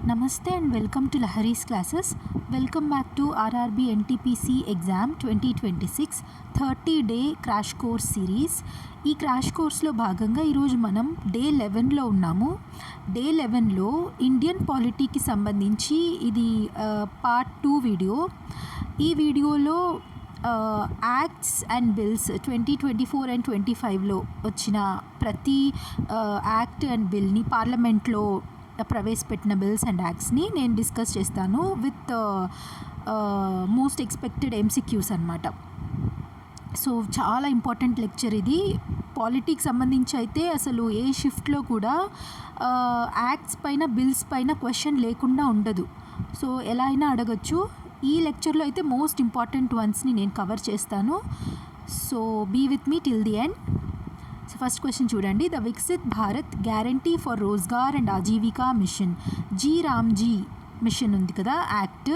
Namaste and welcome to Lahari's classes. Welcome back to RRB NTPC exam 2026 30-day crash course series. ఈ crash కోర్స్లో భాగంగా ఈరోజు మనం day 11లో ఉన్నాము. డే 11లో ఇండియన్ పాలిటీకి సంబంధించి ఇది పార్ట్ 2 వీడియో. ఈ వీడియోలో యాక్ట్స్ అండ్ బిల్స్ 2024 అండ్ 25లో వచ్చిన ప్రతి యాక్ట్ అండ్ బిల్ని పార్లమెంట్లో ప్రవేశపెట్టిన బిల్స్ అండ్ యాక్ట్స్ని నేను డిస్కస్ చేస్తాను విత్ మోస్ట్ ఎక్స్పెక్టెడ్ MCQs అన్నమాట. సో చాలా ఇంపార్టెంట్ లెక్చర్ ఇది. పాలిటిక్స్ సంబంధించి అయితే అసలు ఏ షిఫ్ట్లో కూడా యాక్ట్స్ పైన బిల్స్ పైన క్వశ్చన్ లేకుండా ఉండదు. సో ఎలా అయినా అడగచ్చు. ఈ లెక్చర్లో అయితే మోస్ట్ ఇంపార్టెంట్ వన్స్ని నేను కవర్ చేస్తాను. So be with me till the end. So first question చూడండి. The Viksit Bharat guarantee for Rozgar and Ajeevika mission Ramji mission ఉంది కదా, act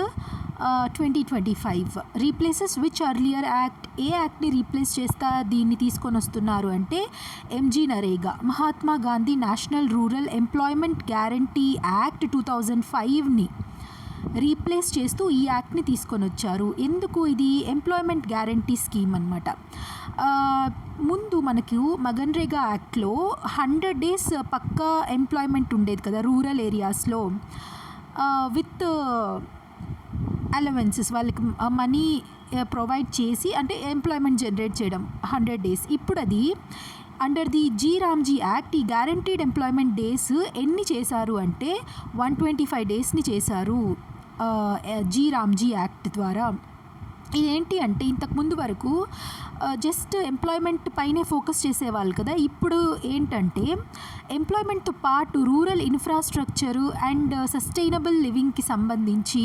2025 replaces which earlier act. ఏ యాక్ట్ని రీప్లేస్ చేస్తా దీన్ని తీసుకొని వస్తున్నారు అంటే MG NREGA, Mahatma Gandhi national rural employment guarantee act 2005ని రీప్లేస్ చేస్తూ ఈ యాక్ట్ని తీసుకొని వచ్చారు. ఎందుకు? ఇది ఎంప్లాయ్మెంట్ గ్యారంటీ స్కీమ్ అనమాట. ముందు మనకు మగన్రేగా యాక్ట్లో 100 days పక్కా ఎంప్లాయ్మెంట్ ఉండేది కదా రూరల్ ఏరియాస్లో, విత్ అలవెన్సెస్ వాళ్ళకి మనీ ప్రొవైడ్ చేసి, అంటే ఎంప్లాయ్మెంట్ జనరేట్ చేయడం 100 days. ఇప్పుడు అది అండర్ ది రామ్జీ యాక్ట్ ఈ గ్యారంటీడ్ ఎంప్లాయ్మెంట్ డేస్ ఎన్ని చేశారు అంటే 125 daysని చేశారు రామ్జీ యాక్ట్ ద్వారా. ఇదేంటి అంటే ఇంతకుముందు వరకు జస్ట్ ఎంప్లాయ్మెంట్ పైనే ఫోకస్ చేసేవాళ్ళు కదా. ఇప్పుడు ఏంటంటే ఎంప్లాయ్మెంట్తో పాటు రూరల్ ఇన్ఫ్రాస్ట్రక్చరు అండ్ సస్టైనబుల్ లివింగ్కి సంబంధించి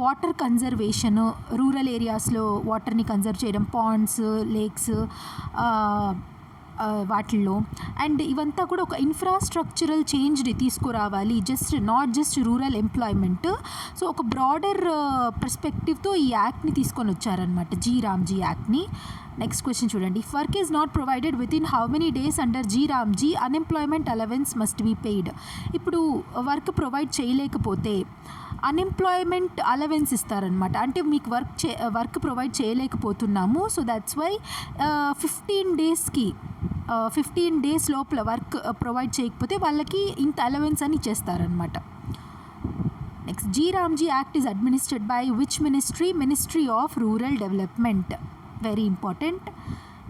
వాటర్ కన్జర్వేషను, రూరల్ ఏరియాస్లో వాటర్ని కన్జర్వ్ చేయడం, పాండ్స్, లేక్స్ వాటిల్లో, అండ్ ఇవంతా కూడా ఒక ఇన్ఫ్రాస్ట్రక్చరల్ చేంజ్ని తీసుకురావాలి, not just rural employment. So ఒక బ్రాడర్ పర్స్పెక్టివ్తో ఈ యాక్ట్ని తీసుకొని వచ్చారనమాట, రామ్జీ యాక్ట్ని. నెక్స్ట్ క్వశ్చన్ చూడండి. If work is not provided within how many days under Ramji unemployment allowance must be paid. ఇప్పుడు వర్క్ ప్రొవైడ్ చేయలేకపోతే అన్ఎంప్లాయ్మెంట్ అలవెన్స్ ఇస్తారనమాట. అంటే మీకు వర్క్ ప్రొవైడ్ చేయలేకపోతున్నాము, సో దట్స్ వై 15 days లోపల వర్క్ ప్రొవైడ్ చేయకపోతే వాళ్ళకి ఇంత అలవెన్స్ అని ఇచ్చేస్తారనమాట. Next Ramji act is administered by which ministry of rural development. Very important.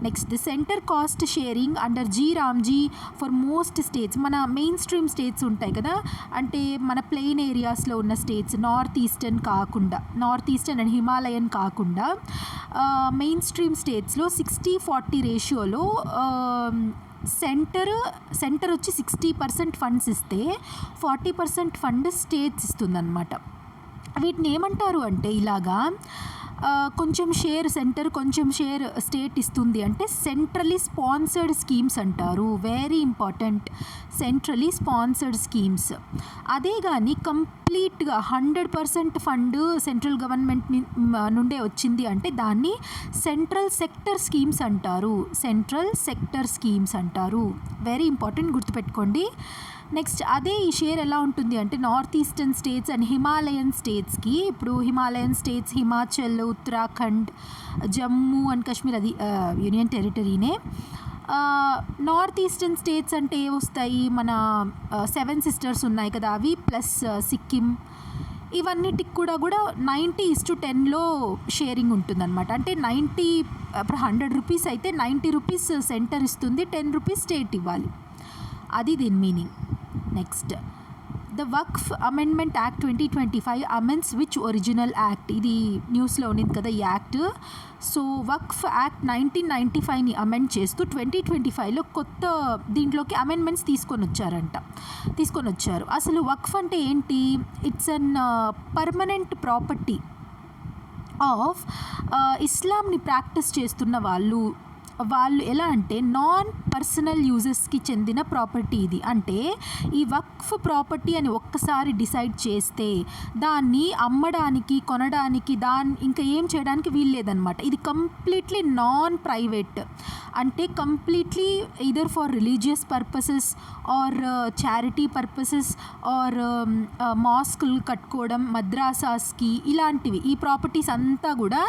Next the centre cost sharing under Ramji for most states. మన మెయిన్ స్ట్రీమ్ స్టేట్స్ ఉంటాయి కదా, అంటే మన ప్లెయిన్ ఏరియాస్లో ఉన్న states, north eastern and Himalayan కాకుండా మెయిన్ స్ట్రీమ్ స్టేట్స్లో 60-40 రేషియోలో సెంటర్ వచ్చి 60% ఫండ్స్ ఇస్తే 40% ఫండ్ స్టేట్స్ ఇస్తుందన్నమాట. వీటిని ఏమంటారు అంటే ఇలాగా కొంచెం షేర్ సెంటర్, కొంచెం షేర్ స్టేట్ ఇస్తుంది అంటే సెంట్రలీ స్పాన్సర్డ్ స్కీమ్స్ అంటారు. Very important, centrally sponsored schemes. అదే కానీ కంప్లీట్గా 100% ఫండ్ సెంట్రల్ గవర్నమెంట్ నుండే వచ్చింది అంటే దాన్ని సెంట్రల్ సెక్టర్ స్కీమ్స్ అంటారు. వెరీ ఇంపార్టెంట్, గుర్తుపెట్టుకోండి. నెక్స్ట్ అదే ఈ షేర్ ఎలా ఉంటుంది అంటే north eastern states and Himalayan స్టేట్స్కి, ఇప్పుడు హిమాలయన్ స్టేట్స్ హిమాచల్, ఉత్తరాఖండ్, జమ్మూ అండ్ కాశ్మీర్ అది యూనియన్ టెరిటరీనే. నార్త్ ఈస్టర్న్ స్టేట్స్ అంటే ఏ వస్తాయి, మన 7 sisters ఉన్నాయి కదా అవి, ప్లస్ సిక్కిం, ఇవన్నిటికి కూడా 90:10లో షేరింగ్ ఉంటుందన్నమాట. అంటే 90, ఇప్పుడు 100 rupees అయితే 90 rupees సెంటర్ ఇస్తుంది, 10 rupees స్టేట్ ఇవ్వాలి. అది దీని meaning. Next the Waqf amendment act 2025 amends which original act. ఇది న్యూస్లో ఉన్నది కదా ఈ యాక్ట్. సో వక్ఫ్ యాక్ట్ 1995ని అమెండ్ చేస్తూ 2025లో కొత్త దీంట్లోకి అమెండ్మెంట్స్ తీసుకొని వచ్చారు. అసలు వక్ఫ్ అంటే ఏంటి? It's an permanent property of ఇస్లాంని ప్రాక్టీస్ చేస్తున్న వాళ్ళు, వాళ్ళు ఎలా అంటే నాన్ పర్సనల్ యూజెస్కి చెందిన ప్రాపర్టీ ఇది. అంటే ఈ వక్ఫ్ ప్రాపర్టీ అని ఒక్కసారి డిసైడ్ చేస్తే దాన్ని అమ్మడానికి, కొనడానికి, ఇంకా ఏం చేయడానికి వీల్లేదనమాట. ఇది కంప్లీట్లీ నాన్ ప్రైవేట్, అంటే completely either for religious purposes or charity purposes or మాస్కులు కట్టుకోవడం, మద్రాసాస్కి, ఇలాంటివి ఈ ప్రాపర్టీస్ అంతా కూడా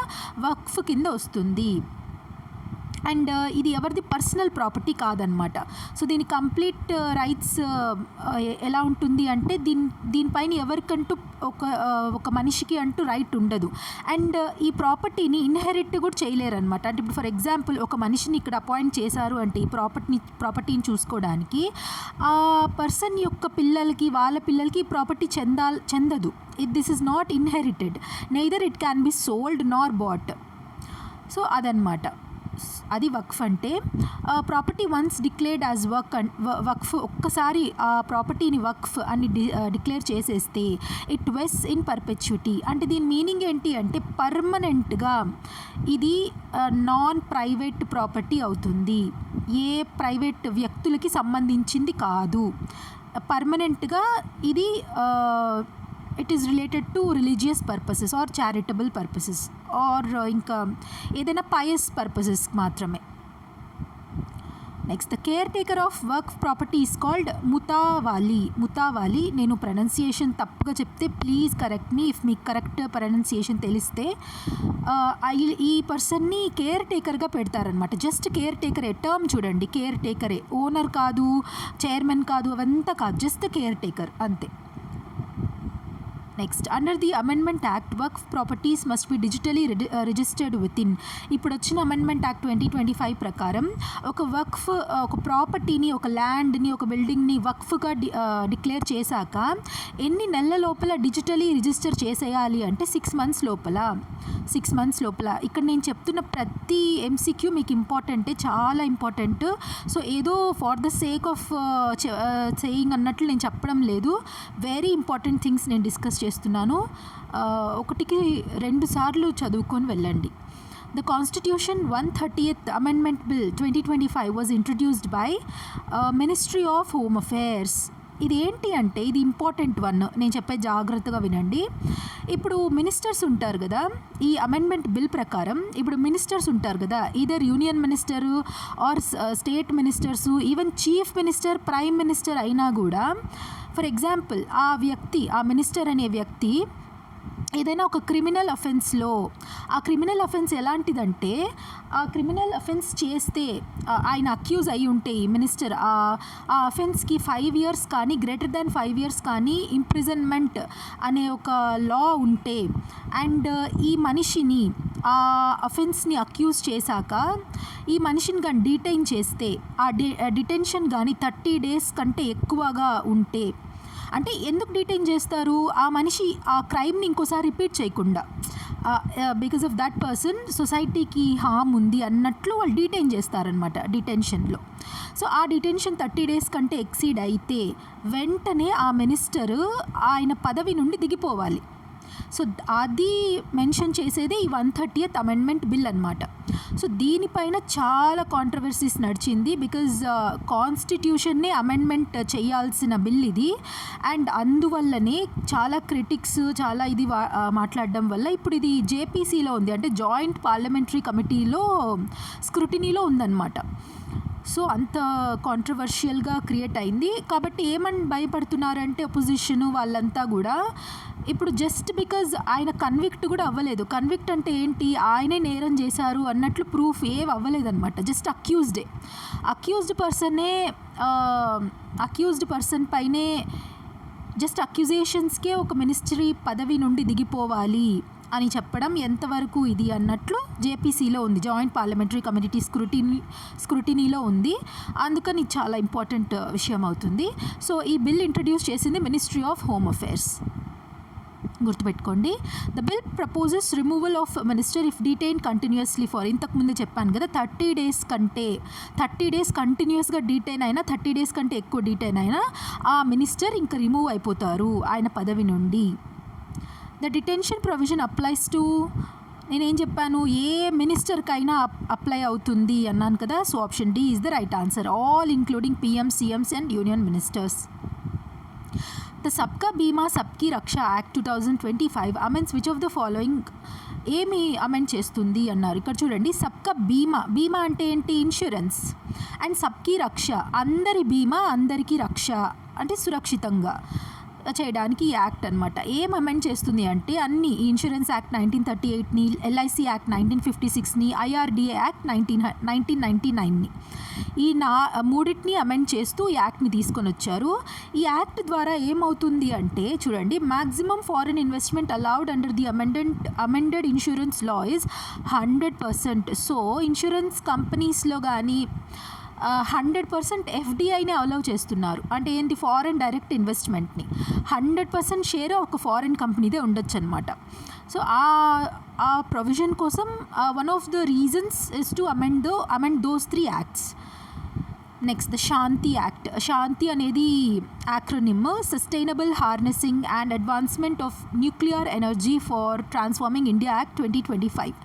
వక్ఫ్ కింద వస్తుంది. అండ్ ఇది ఎవరిది పర్సనల్ ప్రాపర్టీ కాదనమాట. సో దీని కంప్లీట్ రైట్స్ ఎలా ఉంటుంది అంటే దీనిపైన ఎవరికంటూ ఒక మనిషికి అంటూ రైట్ ఉండదు. అండ్ ఈ ప్రాపర్టీని ఇన్హెరిట్ కూడా చేయలేరనమాట. అంటే ఇప్పుడు ఫర్ ఎగ్జాంపుల్ ఒక మనిషిని ఇక్కడ అపాయింట్ చేశారు అంటే ఈ ప్రాపర్టీని చూసుకోవడానికి, ఆ పర్సన్ యొక్క పిల్లలకి, వాళ్ళ పిల్లలకి ఈ ప్రాపర్టీ చెందదు. This is not inherited, neither it can be sold Nar bat. So అదనమాట అది వక్ఫ్ అంటే. ప్రాపర్టీ వన్స్ డిక్లేర్డ్ యాజ్ వక్ఫ్, ఒక్కసారి ఆ ప్రాపర్టీని వక్ఫ్ అని డిక్లేర్ చేసేస్తే ఇట్ వెస్ ఇన్ పర్పెచ్యుటీ. అంటే దీని మీనింగ్ ఏంటి అంటే పర్మనెంట్గా ఇది నాన్ ప్రైవేట్ ప్రాపర్టీ అవుతుంది, ఏ ప్రైవేట్ వ్యక్తులకి సంబంధించింది కాదు. పర్మనెంట్గా ఇది it is related to religious purposes or charitable purposes or ఇంకా ఏదైనా పయస్ పర్పసెస్ మాత్రమే. Next, the caretaker of వర్క్ ప్రాపర్టీ ఈస్ కాల్డ్ ముతావాలి. నేను ప్రొనౌన్సియేషన్ తప్పుగా చెప్తే ప్లీజ్ కరెక్ట్ మీ. ఇఫ్ మీకు కరెక్ట్ ప్రొనౌన్సియేషన్ తెలిస్తే ఈ పర్సన్ని కేర్ టేకర్గా పెడతారనమాట. జస్ట్ కేర్ టేకరే, టర్మ్ చూడండి, కేర్ టేకరే, ఓనర్ కాదు, చైర్మన్ కాదు, అవంతా కాదు, జస్ట్ కేర్ టేకర్ అంతే. Next, under the amendment act Waqf properties must be digitally registered with in. ఇప్పుడు వచ్చిన అమెండ్మెంట్ యాక్ట్ 2025 ప్రకారం ఒక ప్రాపర్టీని, ఒక ల్యాండ్ని, ఒక బిల్డింగ్ని వక్ఫ్గా డిక్లేర్ చేశాక ఎన్ని నెలల లోపల డిజిటలీ రిజిస్టర్ చేసేయాలి అంటే 6 months లోపల. ఇక్కడ నేను చెప్తున్న ప్రతి MCQ మీకు ఇంపార్టెంటే, చాలా ఇంపార్టెంట్. సో ఏదో for the sake of saying అన్నట్లు నేను చెప్పడం లేదు, వెరీ ఇంపార్టెంట్ థింగ్స్ నేను డిస్కస్ చేస్తున్నాను. ఒకటికి 2 సార్లు చదువుకొని వెళ్ళండి. The Constitution 130th Amendment Bill 2025 was introduced by Ministry of Home Affairs. ఇది ఏంటి అంటే ఇది ఇంపార్టెంట్ వన్, నేను చెప్పే జాగ్రత్తగా వినండి. ఇప్పుడు మినిస్టర్స్ ఉంటారు కదా, ఈ అమెండ్మెంట్ బిల్ ప్రకారం ఇప్పుడు మినిస్టర్స్ ఉంటారు కదా, either union minister or state ministers, even chief minister, prime minister అయినా కూడా ఫర్ ఎగ్జాంపుల్ ఆ మినిస్టర్ అనే వ్యక్తి ఏదైనా ఒక క్రిమినల్ అఫెన్స్లో, ఆ క్రిమినల్ అఫెన్స్ ఎలాంటిదంటే ఆ క్రిమినల్ అఫెన్స్ చేస్తే ఆయన అక్యూజ్ అయి ఉంటే ఈ మినిస్టర్ ఆ అఫెన్స్కి 5 years కానీ గ్రేటర్ దాన్ 5 years కానీ ఇంప్రిజన్మెంట్ అనే ఒక లా ఉంటే అండ్ ఈ మనిషిని ఆ అఫెన్స్ని అక్యూజ్ చేశాక ఈ మనిషిని కానీ డీటైన్ చేస్తే ఆ డిటెన్షన్ కానీ 30 days కంటే ఎక్కువగా ఉంటే, అంటే ఎందుకు డిటైన్ చేస్తారు, ఆ మనిషి ఆ క్రైమ్ని ఇంకోసారి రిపీట్ చేయకుండా, బికాస్ ఆఫ్ దట్ పర్సన్ సొసైటీకి హామ్ ఉంది అన్నట్లు వాళ్ళు డిటైన్ చేస్తారనమాట డిటెన్షన్లో. సో ఆ డిటెన్షన్ 30 days కంటే ఎక్సీడ్ అయితే వెంటనే ఆ మినిస్టర్ ఆయన పదవి నుండి దిగిపోవాలి. సో అది మెన్షన్ చేసేదే ఈ 130th అమెండ్మెంట్ బిల్ అనమాట. సో దీనిపైన చాలా కాంట్రవర్సీస్ నడిచింది, బికాజ్ కాన్స్టిట్యూషన్నే అమెండ్మెంట్ చేయాల్సిన బిల్ ఇది. అండ్ అందువల్లనే చాలా క్రిటిక్స్ చాలా ఇది మాట్లాడడం వల్ల ఇప్పుడు ఇది JPCలో ఉంది, అంటే జాయింట్ పార్లమెంటరీ కమిటీలో స్క్రూటినీలో ఉందన్నమాట. సో అంత కాంట్రవర్షియల్గా క్రియేట్ అయింది. కాబట్టి ఏమని భయపడుతున్నారంటే అపోజిషన్ వాళ్ళంతా కూడా ఇప్పుడు జస్ట్ బికాజ్ ఆయన కన్విక్ట్ కూడా అవ్వలేదు. కన్విక్ట్ అంటే ఏంటి, ఆయనే నేరం చేశారు అన్నట్లు ప్రూఫ్ ఏం అవ్వలేదన్నమాట, జస్ట్ అక్యూజ్డ్ పర్సన్ పైనే జస్ట్ అక్యూజేషన్స్కే ఒక మినిస్ట్రీ పదవి నుండి దిగిపోవాలి అని చెప్పడం ఎంతవరకు ఇది అన్నట్లు JPCలో ఉంది, జాయింట్ పార్లమెంటరీ కమిటీ స్క్రూటినీలో ఉంది. అందుకని చాలా ఇంపార్టెంట్ విషయం అవుతుంది. సో ఈ బిల్ ఇంట్రడ్యూస్ చేసింది మినిస్ట్రీ ఆఫ్ హోమ్ అఫేర్స్, గుర్తుపెట్టుకోండి. The bill proposes removal of minister if detain continuously for, ఇంతకుముందు చెప్పాను కదా 30 days కంటిన్యూస్గా డిటైన్ అయినా 30 days కంటే ఎక్కువ డిటైన్ అయినా ఆ మినిస్టర్ ఇంకా రిమూవ్ అయిపోతారు ఆయన పదవి నుండి. The detention provision applies to నేనేం చెప్పాను, ఏ మినిస్టర్కైనా అప్లై అవుతుంది అన్నాను కదా. So option D is the right answer. All including PM, CMs and union ministers. The Sabka Bima Sabki Raksha act 2025 amends which of the following, ఏమి అమెండ్ చేస్తుంది అన్నారు. ఇక్కడ చూడండి, సబ్కా బీమా, బీమా అంటే ఏంటి, ఇన్సూరెన్స్. అండ్ సబ్కీ రక్ష, అందరి బీమా అందరికీ రక్ష అంటే సురక్షితంగా చేయడానికి ఈ యాక్ట్ అనమాట. ఏం అమెండ్ చేస్తుంది అంటే అన్ని, ఇన్సూరెన్స్ యాక్ట్ 1938ని, ఎల్ఐసి యాక్ట్ 1956ని, ఐఆర్డిఏ యాక్ట్ 1999ని, ఈ మూడింటిని అమెండ్ చేస్తూ ఈ యాక్ట్ని తీసుకొని వచ్చారు. ఈ యాక్ట్ ద్వారా ఏమవుతుంది అంటే చూడండి, maximum foreign investment allowed under the amended insurance law is 100%. So insurance కంపెనీస్లో కానీ 100% ఎఫ్డిఐనే అలౌ చేస్తున్నారు. అంటే ఏంటి, ఫారెన్ డైరెక్ట్ ఇన్వెస్ట్మెంట్ని 100% షేర్ ఒక ఫారెన్ కంపెనీదే ఉండొచ్చు అనమాట. సో ఆ ప్రొవిజన్ కోసం one of the reasons is to amend those 3 acts. Next the Shanti act. Shanti అనేది acronym, sustainable harnessing and advancement of nuclear energy for transforming India act 2025.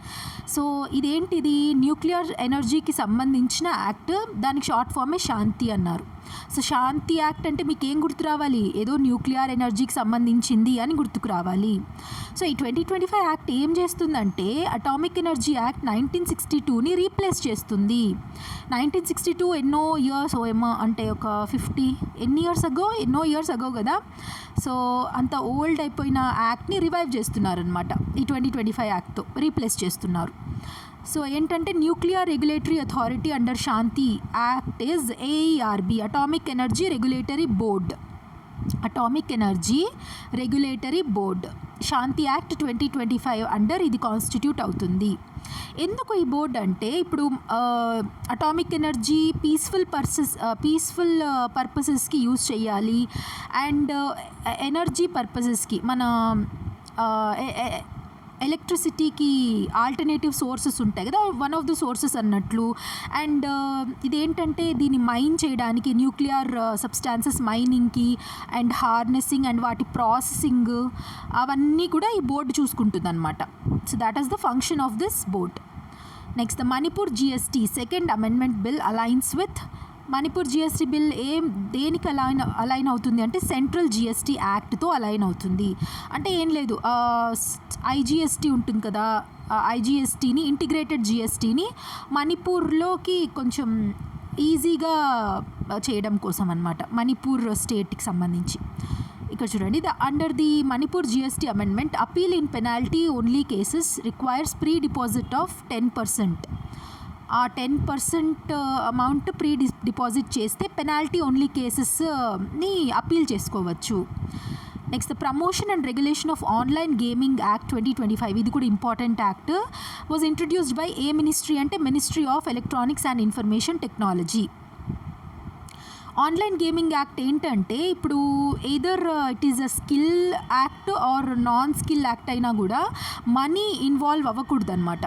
So ఇదేంటిది, nuclear ఎనర్జీకి సంబంధించిన యాక్ట్, దానికి షార్ట్ ఫామే శాంతి అన్నారు. సో శాంతి act అంటే మీకు ఏం గుర్తు రావాలి, ఏదో న్యూక్లియర్ ఎనర్జీకి సంబంధించింది అని గుర్తుకు రావాలి. సో ఈ 2025 యాక్ట్ ఏం చేస్తుందంటే అటామిక్ ఎనర్జీ యాక్ట్ 1962ని రీప్లేస్ చేస్తుంది. 1962 ఎన్నో ఇయర్స్ ఏమో అంటే ఒక 50 ఎన్నో ఇయర్స్ అగో కదా. సో అంత ఓల్డ్ అయిపోయిన యాక్ట్ని రివైవ్ చేస్తున్నారనమాట. ఈ 2025 యాక్ట్తో రీప్లేస్ చేస్తున్నారు. సో ఏంటంటే nuclear regulatory authority under Shanti act is AERB, atomic energy regulatory board. Atomic energy regulatory board Shanti act 2025 under ఇది కాన్స్టిట్యూట్ అవుతుంది. ఎందుకు ఈ బోర్డు అంటే, ఇప్పుడు అటామిక్ ఎనర్జీ పీస్ఫుల్ పర్పసెస్కి యూజ్ చేయాలి. అండ్ ఎనర్జీ పర్పసెస్కి మన ఎలక్ట్రిసిటీకి ఆల్టర్నేటివ్ సోర్సెస్ ఉంటాయి కదా, వన్ ఆఫ్ ద సోర్సెస్ అన్నట్లు. అండ్ ఇదేంటంటే దీన్ని మైన్ చేయడానికి, న్యూక్లియర్ సబ్స్టాన్సెస్ మైనింగ్కి అండ్ హార్నెసింగ్ అండ్ వాటి ప్రాసెసింగ్ అవన్నీ కూడా ఈ బోర్డు చూసుకుంటుంది అనమాట. So that is the function of this board. Next the Manipur GST second amendment bill aligns with, Manipur GST bill దేనికి అలైన్ అవుతుంది అంటే సెంట్రల్ జిఎస్టీ యాక్ట్తో అలైన్ అవుతుంది. అంటే ఏం లేదు, ఐజిఎస్టీ ఉంటుంది కదా, ఐజిఎస్టీని ఇంటిగ్రేటెడ్ జిఎస్టీని మణిపూర్లోకి కొంచెం ఈజీగా చేయడం కోసం అనమాట, మణిపూర్ స్టేట్కి సంబంధించి. ఇక్కడ చూడండి, under the Manipur GST amendment appeal in penalty only cases requires pre deposit of 10%. ఆ 10% అమౌంట్ ప్రీ డిపాజిట్ చేస్తే పెనాల్టీ ఓన్లీ కేసెస్ని అపీల్ చేసుకోవచ్చు. Next the promotion and regulation of online gaming act 2025, ఇది కూడా important act, was introduced by ఏ ministry అంటే ministry of electronics and information technology. Online gaming act ఏంటంటే, ఇప్పుడు either it is a skill act or non skill act అయినా కూడా money involve అవ్వకూడదు అనమాట.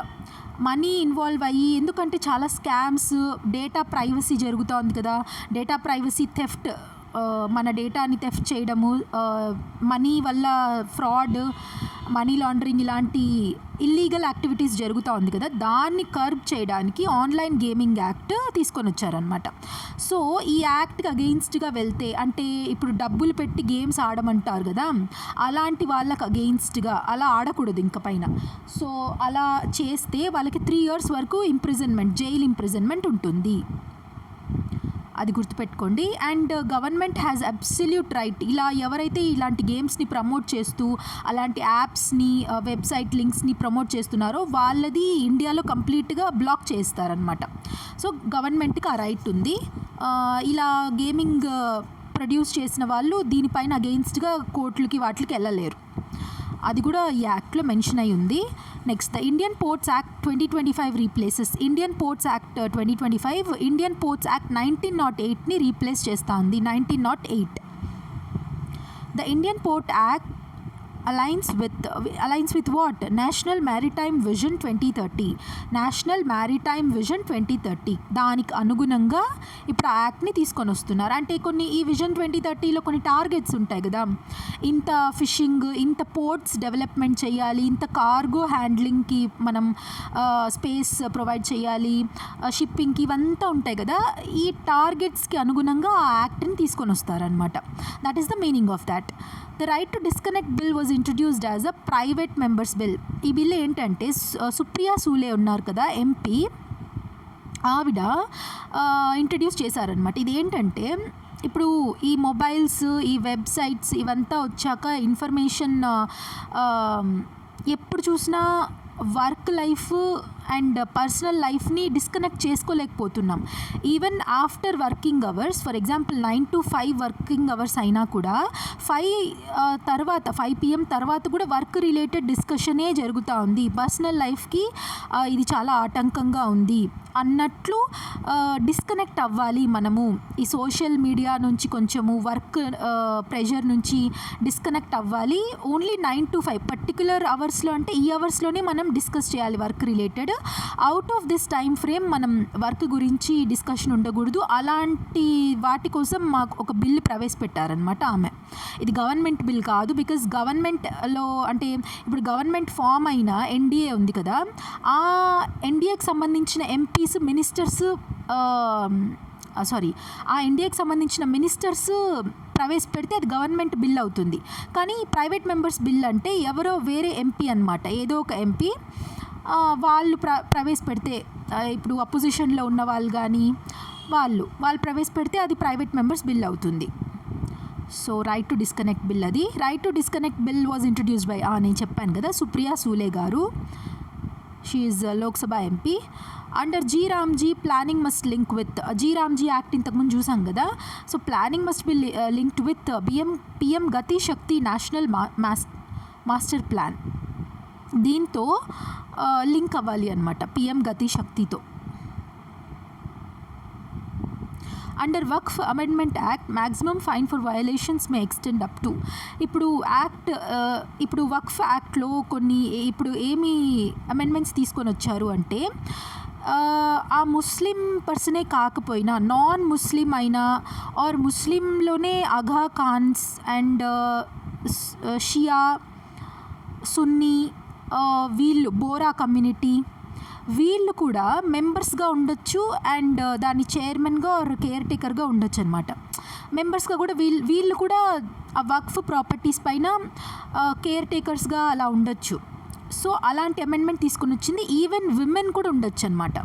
మనీ ఇన్వాల్వ్ అయ్యి, ఎందుకంటే చాలా స్కామ్స్, డేటా ప్రైవసీ జరుగుతోంది కదా, డేటా ప్రైవసీ థెఫ్ట్, మన డేటాని థెఫ్ట్ చేయడము, మనీ వల్ల ఫ్రాడ్, మనీ లాండరింగ్ ఇలాంటి ఇల్లీగల్ యాక్టివిటీస్ జరుగుతూ ఉంది కదా, దాన్ని కర్బ్ చేయడానికి ఆన్లైన్ గేమింగ్ యాక్ట్ తీసుకొని వచ్చారనమాట. సో ఈ యాక్ట్కి అగెయిన్స్ట్గా వెళ్తే, అంటే ఇప్పుడు డబ్బులు పెట్టి గేమ్స్ ఆడమంటారు కదా, అలాంటి వాళ్ళకి అగెయిన్స్ట్గా అలా ఆడకూడదు ఇంక పైన. సో అలా చేస్తే వాళ్ళకి 3 years వరకు జైల్ ఇంప్రిజన్మెంట్ ఉంటుంది, అది గుర్తుపెట్టుకోండి. And government has absolute right, ఇలా ఎవరైతే ఇలాంటి గేమ్స్ని ప్రమోట్ చేస్తూ అలాంటి యాప్స్ని, వెబ్సైట్ లింక్స్ని ప్రమోట్ చేస్తున్నారో వాళ్ళది ఇండియాలో కంప్లీట్గా బ్లాక్ చేస్తారనమాట. సో గవర్నమెంట్కి ఆ రైట్ ఉంది. ఇలా గేమింగ్ ప్రొడ్యూస్ చేసిన వాళ్ళు దీనిపైన అగెయిన్స్ట్గా కోర్టులకి వాటికి వెళ్ళలేరు, అది కూడా ఈ యాక్ట్లో మెన్షన్ అయి ఉంది. Next the Indian ports act 2025 replaces Indian ports act 2025 Indian ports act 1908ని రీప్లేస్ చేస్తూ ఉంది. 1908 the Indian port act aligns with what? National maritime vision 2030. National maritime vision 2030 దానికి అనుగుణంగా ఇప్పుడు ఆ యాక్ట్ని తీసుకొని వస్తున్నారు. అంటే కొన్ని ఈ విజన్ 2030లో కొన్ని టార్గెట్స్ ఉంటాయి కదా, ఇంత ఫిషింగ్, ఇంత పోర్ట్స్ డెవలప్మెంట్ చేయాలి, ఇంత కార్గో హ్యాండ్లింగ్కి మనం స్పేస్ ప్రొవైడ్ చేయాలి, షిప్పింగ్కి, ఇవంతా ఉంటాయి కదా. ఈ టార్గెట్స్కి అనుగుణంగా ఆ యాక్ట్ని తీసుకొని వస్తారనమాట. That is the meaning of that. The right to disconnect bill was introduced as a private members bill. ఈ బిల్ ఏంటంటే సుప్రియా సూలే ఉన్నారు కదా ఎంపీ, ఆవిడ ఇంట్రడ్యూస్ చేశారనమాట. ఇది ఏంటంటే ఇప్పుడు ఈ మొబైల్స్, ఈ వెబ్సైట్స్ ఇవంతా వచ్చాక ఇన్ఫర్మేషన్ ఎప్పుడు చూసినా వర్క్ లైఫ్ అండ్ పర్సనల్ లైఫ్ని డిస్కనెక్ట్ చేసుకోలేకపోతున్నాం. Even after working hours, for example 9 to 5 working hours అయినా కూడా 5 PM తర్వాత కూడా వర్క్ రిలేటెడ్ డిస్కషనే జరుగుతూ ఉంది. పర్సనల్ లైఫ్కి ఇది చాలా ఆటంకంగా ఉంది అన్నట్లు డిస్కనెక్ట్ అవ్వాలి మనము. ఈ సోషల్ మీడియా నుంచి కొంచెము వర్క్ ప్రెషర్ నుంచి డిస్కనెక్ట్ అవ్వాలి. ఓన్లీ 9 to 5 పర్టికులర్ అవర్స్లో, అంటే ఈ అవర్స్లోనే మనం డిస్కస్ చేయాలి work related. Out of this time frame మనం వర్క్ గురించి డిస్కషన్ ఉండకూడదు. అలాంటి వాటి కోసం మాకు ఒక బిల్ ప్రవేశపెట్టారనమాట ఆమె. ఇది గవర్నమెంట్ బిల్ కాదు, బికాజ్ గవర్నమెంట్లో అంటే ఇప్పుడు గవర్నమెంట్ ఫామ్ అయిన ఎన్డీఏ ఉంది కదా, ఆ ఎన్డీఏకి సంబంధించిన ఎంపీస్, మినిస్టర్స్ ఆ ఎన్డీఏకి సంబంధించిన మినిస్టర్స్ ప్రవేశపెడితే అది గవర్నమెంట్ బిల్ అవుతుంది. కానీ ప్రైవేట్ మెంబర్స్ బిల్ అంటే ఎవరో వేరే ఎంపీ అనమాట, ఏదో ఒక ఎంపీ వాళ్ళు ప్రవేశపెడితే, ఇప్పుడు అపోజిషన్లో ఉన్న వాళ్ళు కానీ వాళ్ళు ప్రవేశపెడితే అది ప్రైవేట్ మెంబర్స్ బిల్ అవుతుంది. So right to disconnect bill, అది right to disconnect bill was introduced by నేను చెప్పాను కదా Supriya Sule garu. She is Lok Sabha MP. Under G RAM G planning must link with G RAM G act ఇంతకుముందు చూసాం కదా. So planning must be linked with PM Gati Shakti national master plan. దీంతో link అవ్వాలి అనమాట PM Gati శక్తితో. Under Waqf amendment act maximum fine for violations May extend up to. ఇప్పుడు వక్ఫ్ యాక్ట్లో కొన్ని ఇప్పుడు ఏమి అమెండ్మెంట్స్ తీసుకొని వచ్చారు అంటే, ఆ ముస్లిం పర్సనే కాకపోయినా నాన్ ముస్లిం అయినా ఆర్ ముస్లింలోనే అఘా ఖాన్స్ అండ్ షియా, సున్నీ, వీళ్ళు బోరా కమ్యూనిటీ, వీళ్ళు కూడా మెంబర్స్గా ఉండొచ్చు అండ్ దాని చైర్మన్గా ఆర్ కేర్ టేకర్గా ఉండొచ్చు అనమాట. మెంబర్స్గా కూడా వీళ్ళు కూడా ఆ వక్ఫ్ ప్రాపర్టీస్ పైన కేర్ టేకర్స్గా అలా ఉండొచ్చు. సో అలాంటి అమెండ్మెంట్ తీసుకుని వచ్చింది. ఈవెన్ విమెన్ కూడా ఉండొచ్చు అనమాట.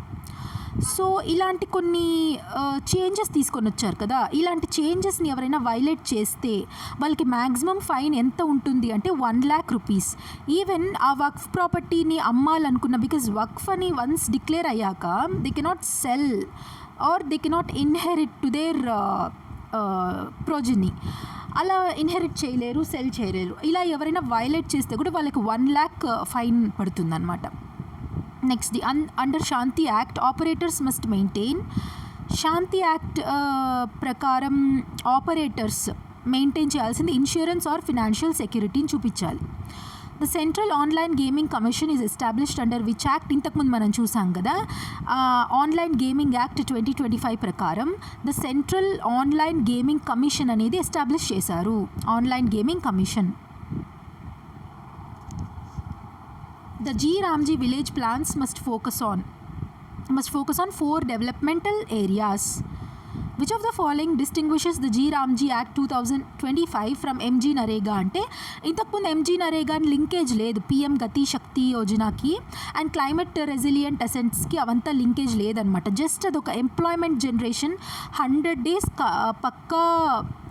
సో ఇలాంటి కొన్ని చేంజెస్ తీసుకొని వచ్చారు కదా. ఇలాంటి చేంజెస్ని ఎవరైనా వైలేట్ చేస్తే వాళ్ళకి మ్యాక్సిమం ఫైన్ ఎంత ఉంటుంది అంటే 1 lakh rupees. ఈవెన్ ఆ వక్ఫ్ ప్రాపర్టీని అమ్మాలనుకున్న, బికాజ్ వక్ఫ్ అని వన్స్ డిక్లేర్ అయ్యాక they cannot sell or they cannot inherit to their progeny. అలా ఇన్హెరిట్ చేయలేరు, సెల్ చేయలేరు. ఇలా ఎవరైనా వైలేట్ చేస్తే కూడా వాళ్ళకి 1 lakh ఫైన్ పడుతుందన్నమాట. Next the under Shanti act operators must maintain. Shanti act ప్రకారం ఆపరేటర్స్ మెయింటైన్ చేయాల్సింది ఇన్సూరెన్స్ ఆర్ ఫినాన్షియల్ సెక్యూరిటీని చూపించాలి. The central online gaming commission is established under which act? ఇంతకుముందు మనం చూసాం కదా, ఆన్లైన్ గేమింగ్ యాక్ట్ 2025 ప్రకారం the central online gaming commission అనేది ఎస్టాబ్లిష్ చేశారు. Online gaming commission. The G Ramji village plans must focus on 4 developmental areas. Which of the following distinguishes the G Ramji Act 2025 from MG Narega? అంటే ఇంతకుముందు MG Narega linkage లేదు PM Gati శక్తి యోజనకి and climate resilient అసెట్స్కి, అవంతా linkage లేదనమాట. Just అదొక employment generation, 100 days పక్కా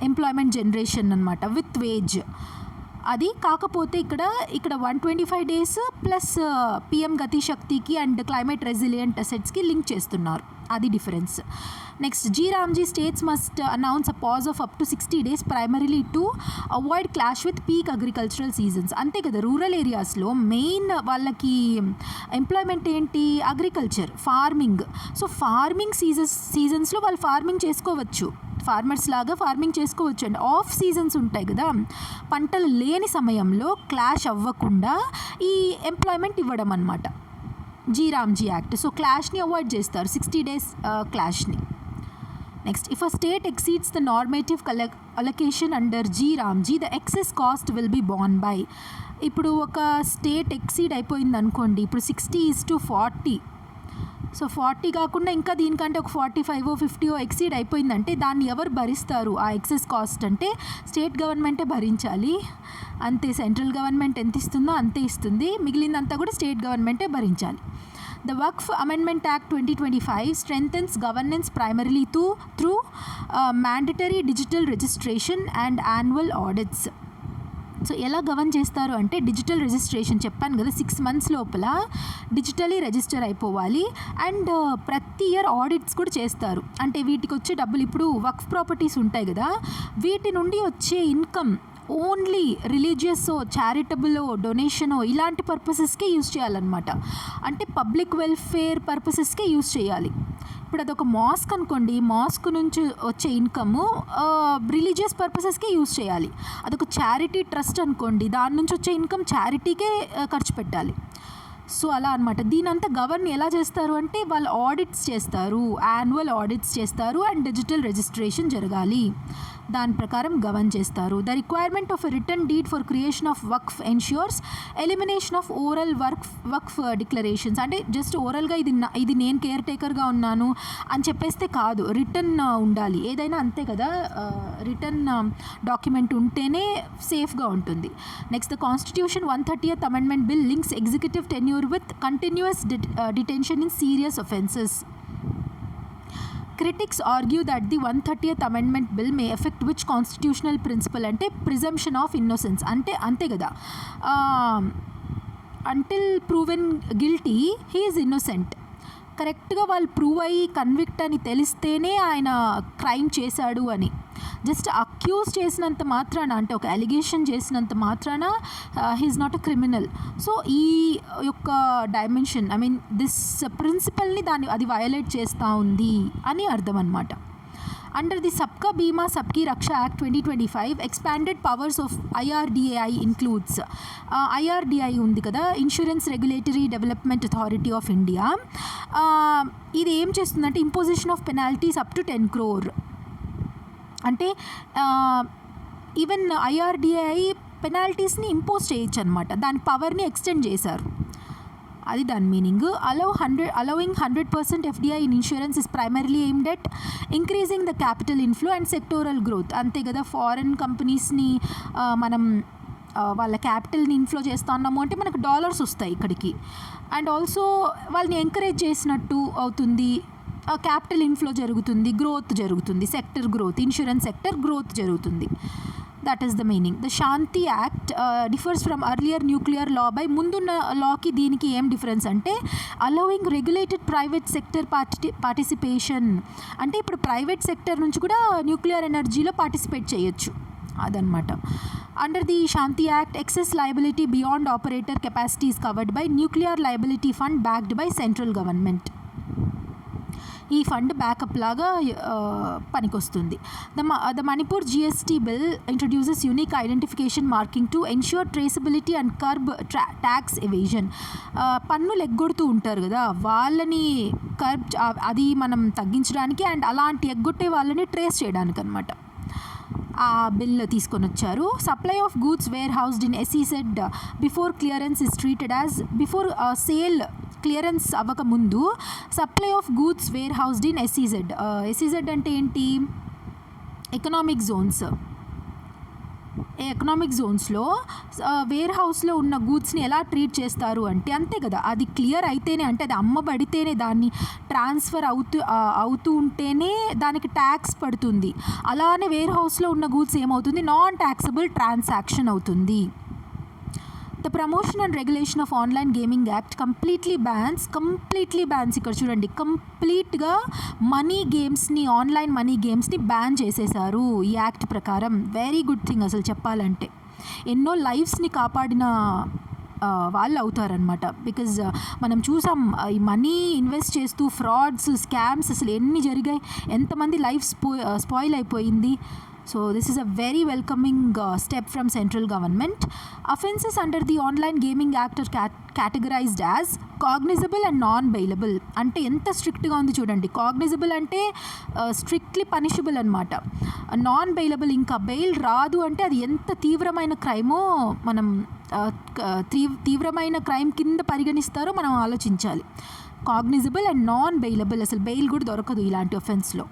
employment generation అనమాట with wage. అది కాకపోతే ఇక్కడ 125 days ప్లస్ పిఎం గతి శక్తికి అండ్ క్లైమేట్ రెసిలియంట్ అసెట్స్కి లింక్ చేస్తున్నారు. అది difference. Next G RAM G states must announce a pause of up to 60 days primarily to avoid clash with peak agricultural seasons. అంతే కదా, రూరల్ ఏరియాస్లో మెయిన్ వాళ్ళకి ఎంప్లాయ్మెంట్ ఏంటి? Agriculture, farming. So farming సీజన్స్లో వాళ్ళు ఫార్మింగ్ చేసుకోవచ్చు. ఫార్మర్స్ లాగా ఫార్మింగ్ చేసుకోవచ్చు అండి. ఆఫ్ సీజన్స్ ఉంటాయి కదా, పంటలు లేని సమయంలో క్లాష్ అవ్వకుండా ఈ ఎంప్లాయ్మెంట్ ఇవ్వడం అనమాట జీరామ్జీ యాక్ట్. సో క్లాష్ని అవాయిడ్ చేస్తారు, 60 days క్లాష్ని. Next, if a state exceeds the normative allocation under G RAM G the excess cost will be borne by. ఇప్పుడు ఒక స్టేట్ ఎక్సీడ్ అయిపోయింది అనుకోండి, ఇప్పుడు 60:40, సో 40 కాకుండా ఇంకా దీనికంటే ఒక 45 or 50 ఎక్సీడ్ అయిపోయిందంటే దాన్ని ఎవరు భరిస్తారు? ఆ ఎక్సెస్ కాస్ట్ అంటే స్టేట్ గవర్నమెంటే భరించాలి. అంతే, సెంట్రల్ గవర్నమెంట్ ఎంత ఇస్తుందో అంతే ఇస్తుంది, మిగిలిందంతా కూడా స్టేట్ గవర్నమెంటే భరించాలి. The Waqf Amendment Act 2025 strengthens governance primarily through mandatory digital registration and annual audits. So ఎలా గవర్న్ చేస్తారు అంటే డిజిటల్ రిజిస్ట్రేషన్ చెప్పాను కదా, 6 months లోపల డిజిటలీ రిజిస్టర్ అయిపోవాలి. అండ్ ప్రతి ఇయర్ ఆడిట్స్ కూడా చేస్తారు. అంటే వీటికి వచ్చే డబ్బులు, ఇప్పుడు వక్ఫ్ ప్రాపర్టీస్ ఉంటాయి కదా, వీటి నుండి వచ్చే ఇన్కమ్ ఓన్లీ రిలీజియస్సో, చారిటబుల్లో, డొనేషనో ఇలాంటి పర్పసెస్కే యూజ్ చేయాలన్నమాట. అంటే పబ్లిక్ వెల్ఫేర్ పర్పసెస్కే యూజ్ చేయాలి. ఇప్పుడు అదొక మాస్క్ అనుకోండి, మాస్క్ నుంచి వచ్చే ఇన్కమ్ రిలీజియస్ పర్పసెస్కే యూజ్ చేయాలి. అదొక చారిటీ ట్రస్ట్ అనుకోండి, దాని నుంచి వచ్చే ఇన్కమ్ చారిటీకే ఖర్చు పెట్టాలి. సో అలా అనమాట. దీనంతా గవర్న్ ఎలా చేస్తారు అంటే వాళ్ళు ఆడిట్స్ చేస్తారు, యాన్యువల్ ఆడిట్స్ చేస్తారు, అండ్ డిజిటల్ రిజిస్ట్రేషన్ జరగాలి, దాని ప్రకారం గవర్న్ చేస్తారు. The requirement of a written deed for creation of waqf ensures elimination of oral waqf declarations. అంటే జస్ట్ ఓరల్గా ఇది నేను కేర్ టేకర్గా ఉన్నాను అని చెప్పేస్తే కాదు, రిటర్న్ ఉండాలి. ఏదైనా అంతే కదా, రిటర్న్ డాక్యుమెంట్ ఉంటేనే సేఫ్గా ఉంటుంది. Next, the constitution 130th Amendment bill links executive tenure with continuous detention in serious offences. Critics argue that the 130th Amendment bill may affect which constitutional principle అంటే presumption of innocence. అంటే అంతే కదా, until proven guilty he is innocent. కరెక్ట్గా వాళ్ళు prove అయ్యి convict అని తెలిస్తేనే ఆయన క్రైమ్ చేశాడు అని. జస్ట్ అక్యూజ్ చేసినంత మాత్రాన, అంటే ఒక అలిగేషన్ చేసినంత మాత్రాన he is not a criminal. So ఈ యొక్క డైమెన్షన్, ఐ మీన్ దిస్ ప్రిన్సిపల్ని అది వయలేట్ చేస్తూ ఉంది అని అర్థం అనమాట. Under the Sabka Bima Sabki Raksha Act 2025, expanded powers of IRDAI includes IRDAI ఉంది కదా, insurance regulatory development authority of India. ఇది ఏం చేస్తుందంటే imposition of penalties up to 10 crore. అంటే ఈవెన్ ఐఆర్డిఐ పెనాల్టీస్ని ఇంపోజ్ చేయొచ్చు అనమాట, దాని పవర్ని ఎక్స్టెండ్ చేశారు, అది దాని meaning. allowing 100% FDI in insurance is primarily aimed at increasing the capital inflow and sectoral growth. అంతే కదా, ఫారెన్ కంపెనీస్ని మనం వాళ్ళ క్యాపిటల్ని ఇన్ఫ్లో చేస్తూ ఉన్నాము అంటే మనకు డాలర్స్ వస్తాయి ఇక్కడికి, అండ్ ఆల్సో వాళ్ళని ఎంకరేజ్ చేసినట్టు అవుతుంది, క్యాపిటల్ ఇన్ఫ్లో జరుగుతుంది, గ్రోత్ జరుగుతుంది, sector growth, insurance sector growth జరుగుతుంది. That is the meaning. The Shanti Act differs from earlier nuclear law by ముందున్న లాకి దీనికి ఏం డిఫరెన్స్ అంటే allowing regulated private sector participation. అంటే ఇప్పుడు ప్రైవేట్ సెక్టర్ నుంచి కూడా న్యూక్లియర్ ఎనర్జీలో పార్టిసిపేట్ చేయొచ్చు, అదనమాట. Under the Shanti Act, excess liability beyond operator capacity is covered by nuclear liability fund backed by central government. ఈ ఫండ్ బ్యాకప్ లాగా పనికొస్తుంది. The Manipur GST bill introduces unique identification marking to ensure traceability and curb tax evasion. పన్నులు ఎగ్గొడుతూ ఉంటారు కదా, వాళ్ళని curb, అది మనం తగ్గించడానికి అండ్ అలాంటి ఎగ్గొట్టే వాళ్ళని ట్రేస్ చేయడానికి అనమాట ఆ బిల్ తీసుకొని వచ్చారు. Supply of goods warehoused in SEZ before clearance is treated as before sale. Clearance అవ్వకముందు supply of goods warehoused in SEZ. SEZ అంటే ఏంటి? Economic zones. ఎకనామిక్ జోన్స్లో వేర్ హౌస్లో ఉన్న గూడ్స్ని ఎలా ట్రీట్ చేస్తారు అంటే అంతే కదా, అది క్లియర్ అయితేనే, అంటే అది అమ్మబడితేనే, దాన్ని ట్రాన్స్ఫర్ అవుతూ ఉంటేనే దానికి ట్యాక్స్ పడుతుంది. అలానే వేర్ హౌస్లో ఉన్న గూడ్స్ ఏమవుతుంది? నాన్ ట్యాక్సబుల్ ట్రాన్సాక్షన్ అవుతుంది. The promotion and regulation of online gaming act completely bans, ఇక్కడ చూడండి, కంప్లీట్గా మనీ గేమ్స్ని, ఆన్లైన్ మనీ గేమ్స్ని బ్యాన్ చేసేశారు ఈ యాక్ట్ ప్రకారం. వెరీ గుడ్ థింగ్ అసలు చెప్పాలంటే. ఎన్నో లైఫ్స్ని కాపాడిన వాళ్ళు అవుతారనమాట. బికాజ్ మనం చూసాం ఈ మనీ ఇన్వెస్ట్ చేస్తూ ఫ్రాడ్స్, స్కామ్స్ అసలు ఎన్ని జరిగాయి, ఎంతమంది లైఫ్ స్పాయిల్ అయిపోయింది. So this is a very welcoming step from central government. Offences under the Online Gaming Act are categorized as cognizable and non-bailable. అంటే ఎంత స్ట్రిక్ట్గా ఉంది చూడండి. కాగ్నిజబుల్ అంటే స్ట్రిక్ట్లీ పనిషబుల్ అనమాట. నాన్ బెయిలబుల్ ఇంకా బెయిల్ రాదు అంటే అది ఎంత తీవ్రమైన క్రైమో మనం తీవ్రమైన క్రైమ్ కింద పరిగణిస్తారో మనం ఆలోచించాలి. కాగ్నిజబుల్ అండ్ నాన్ బెయిలబుల్, అసలు బెయిల్ కూడా దొరకదు ఇలాంటి ఒఫెన్స్లో.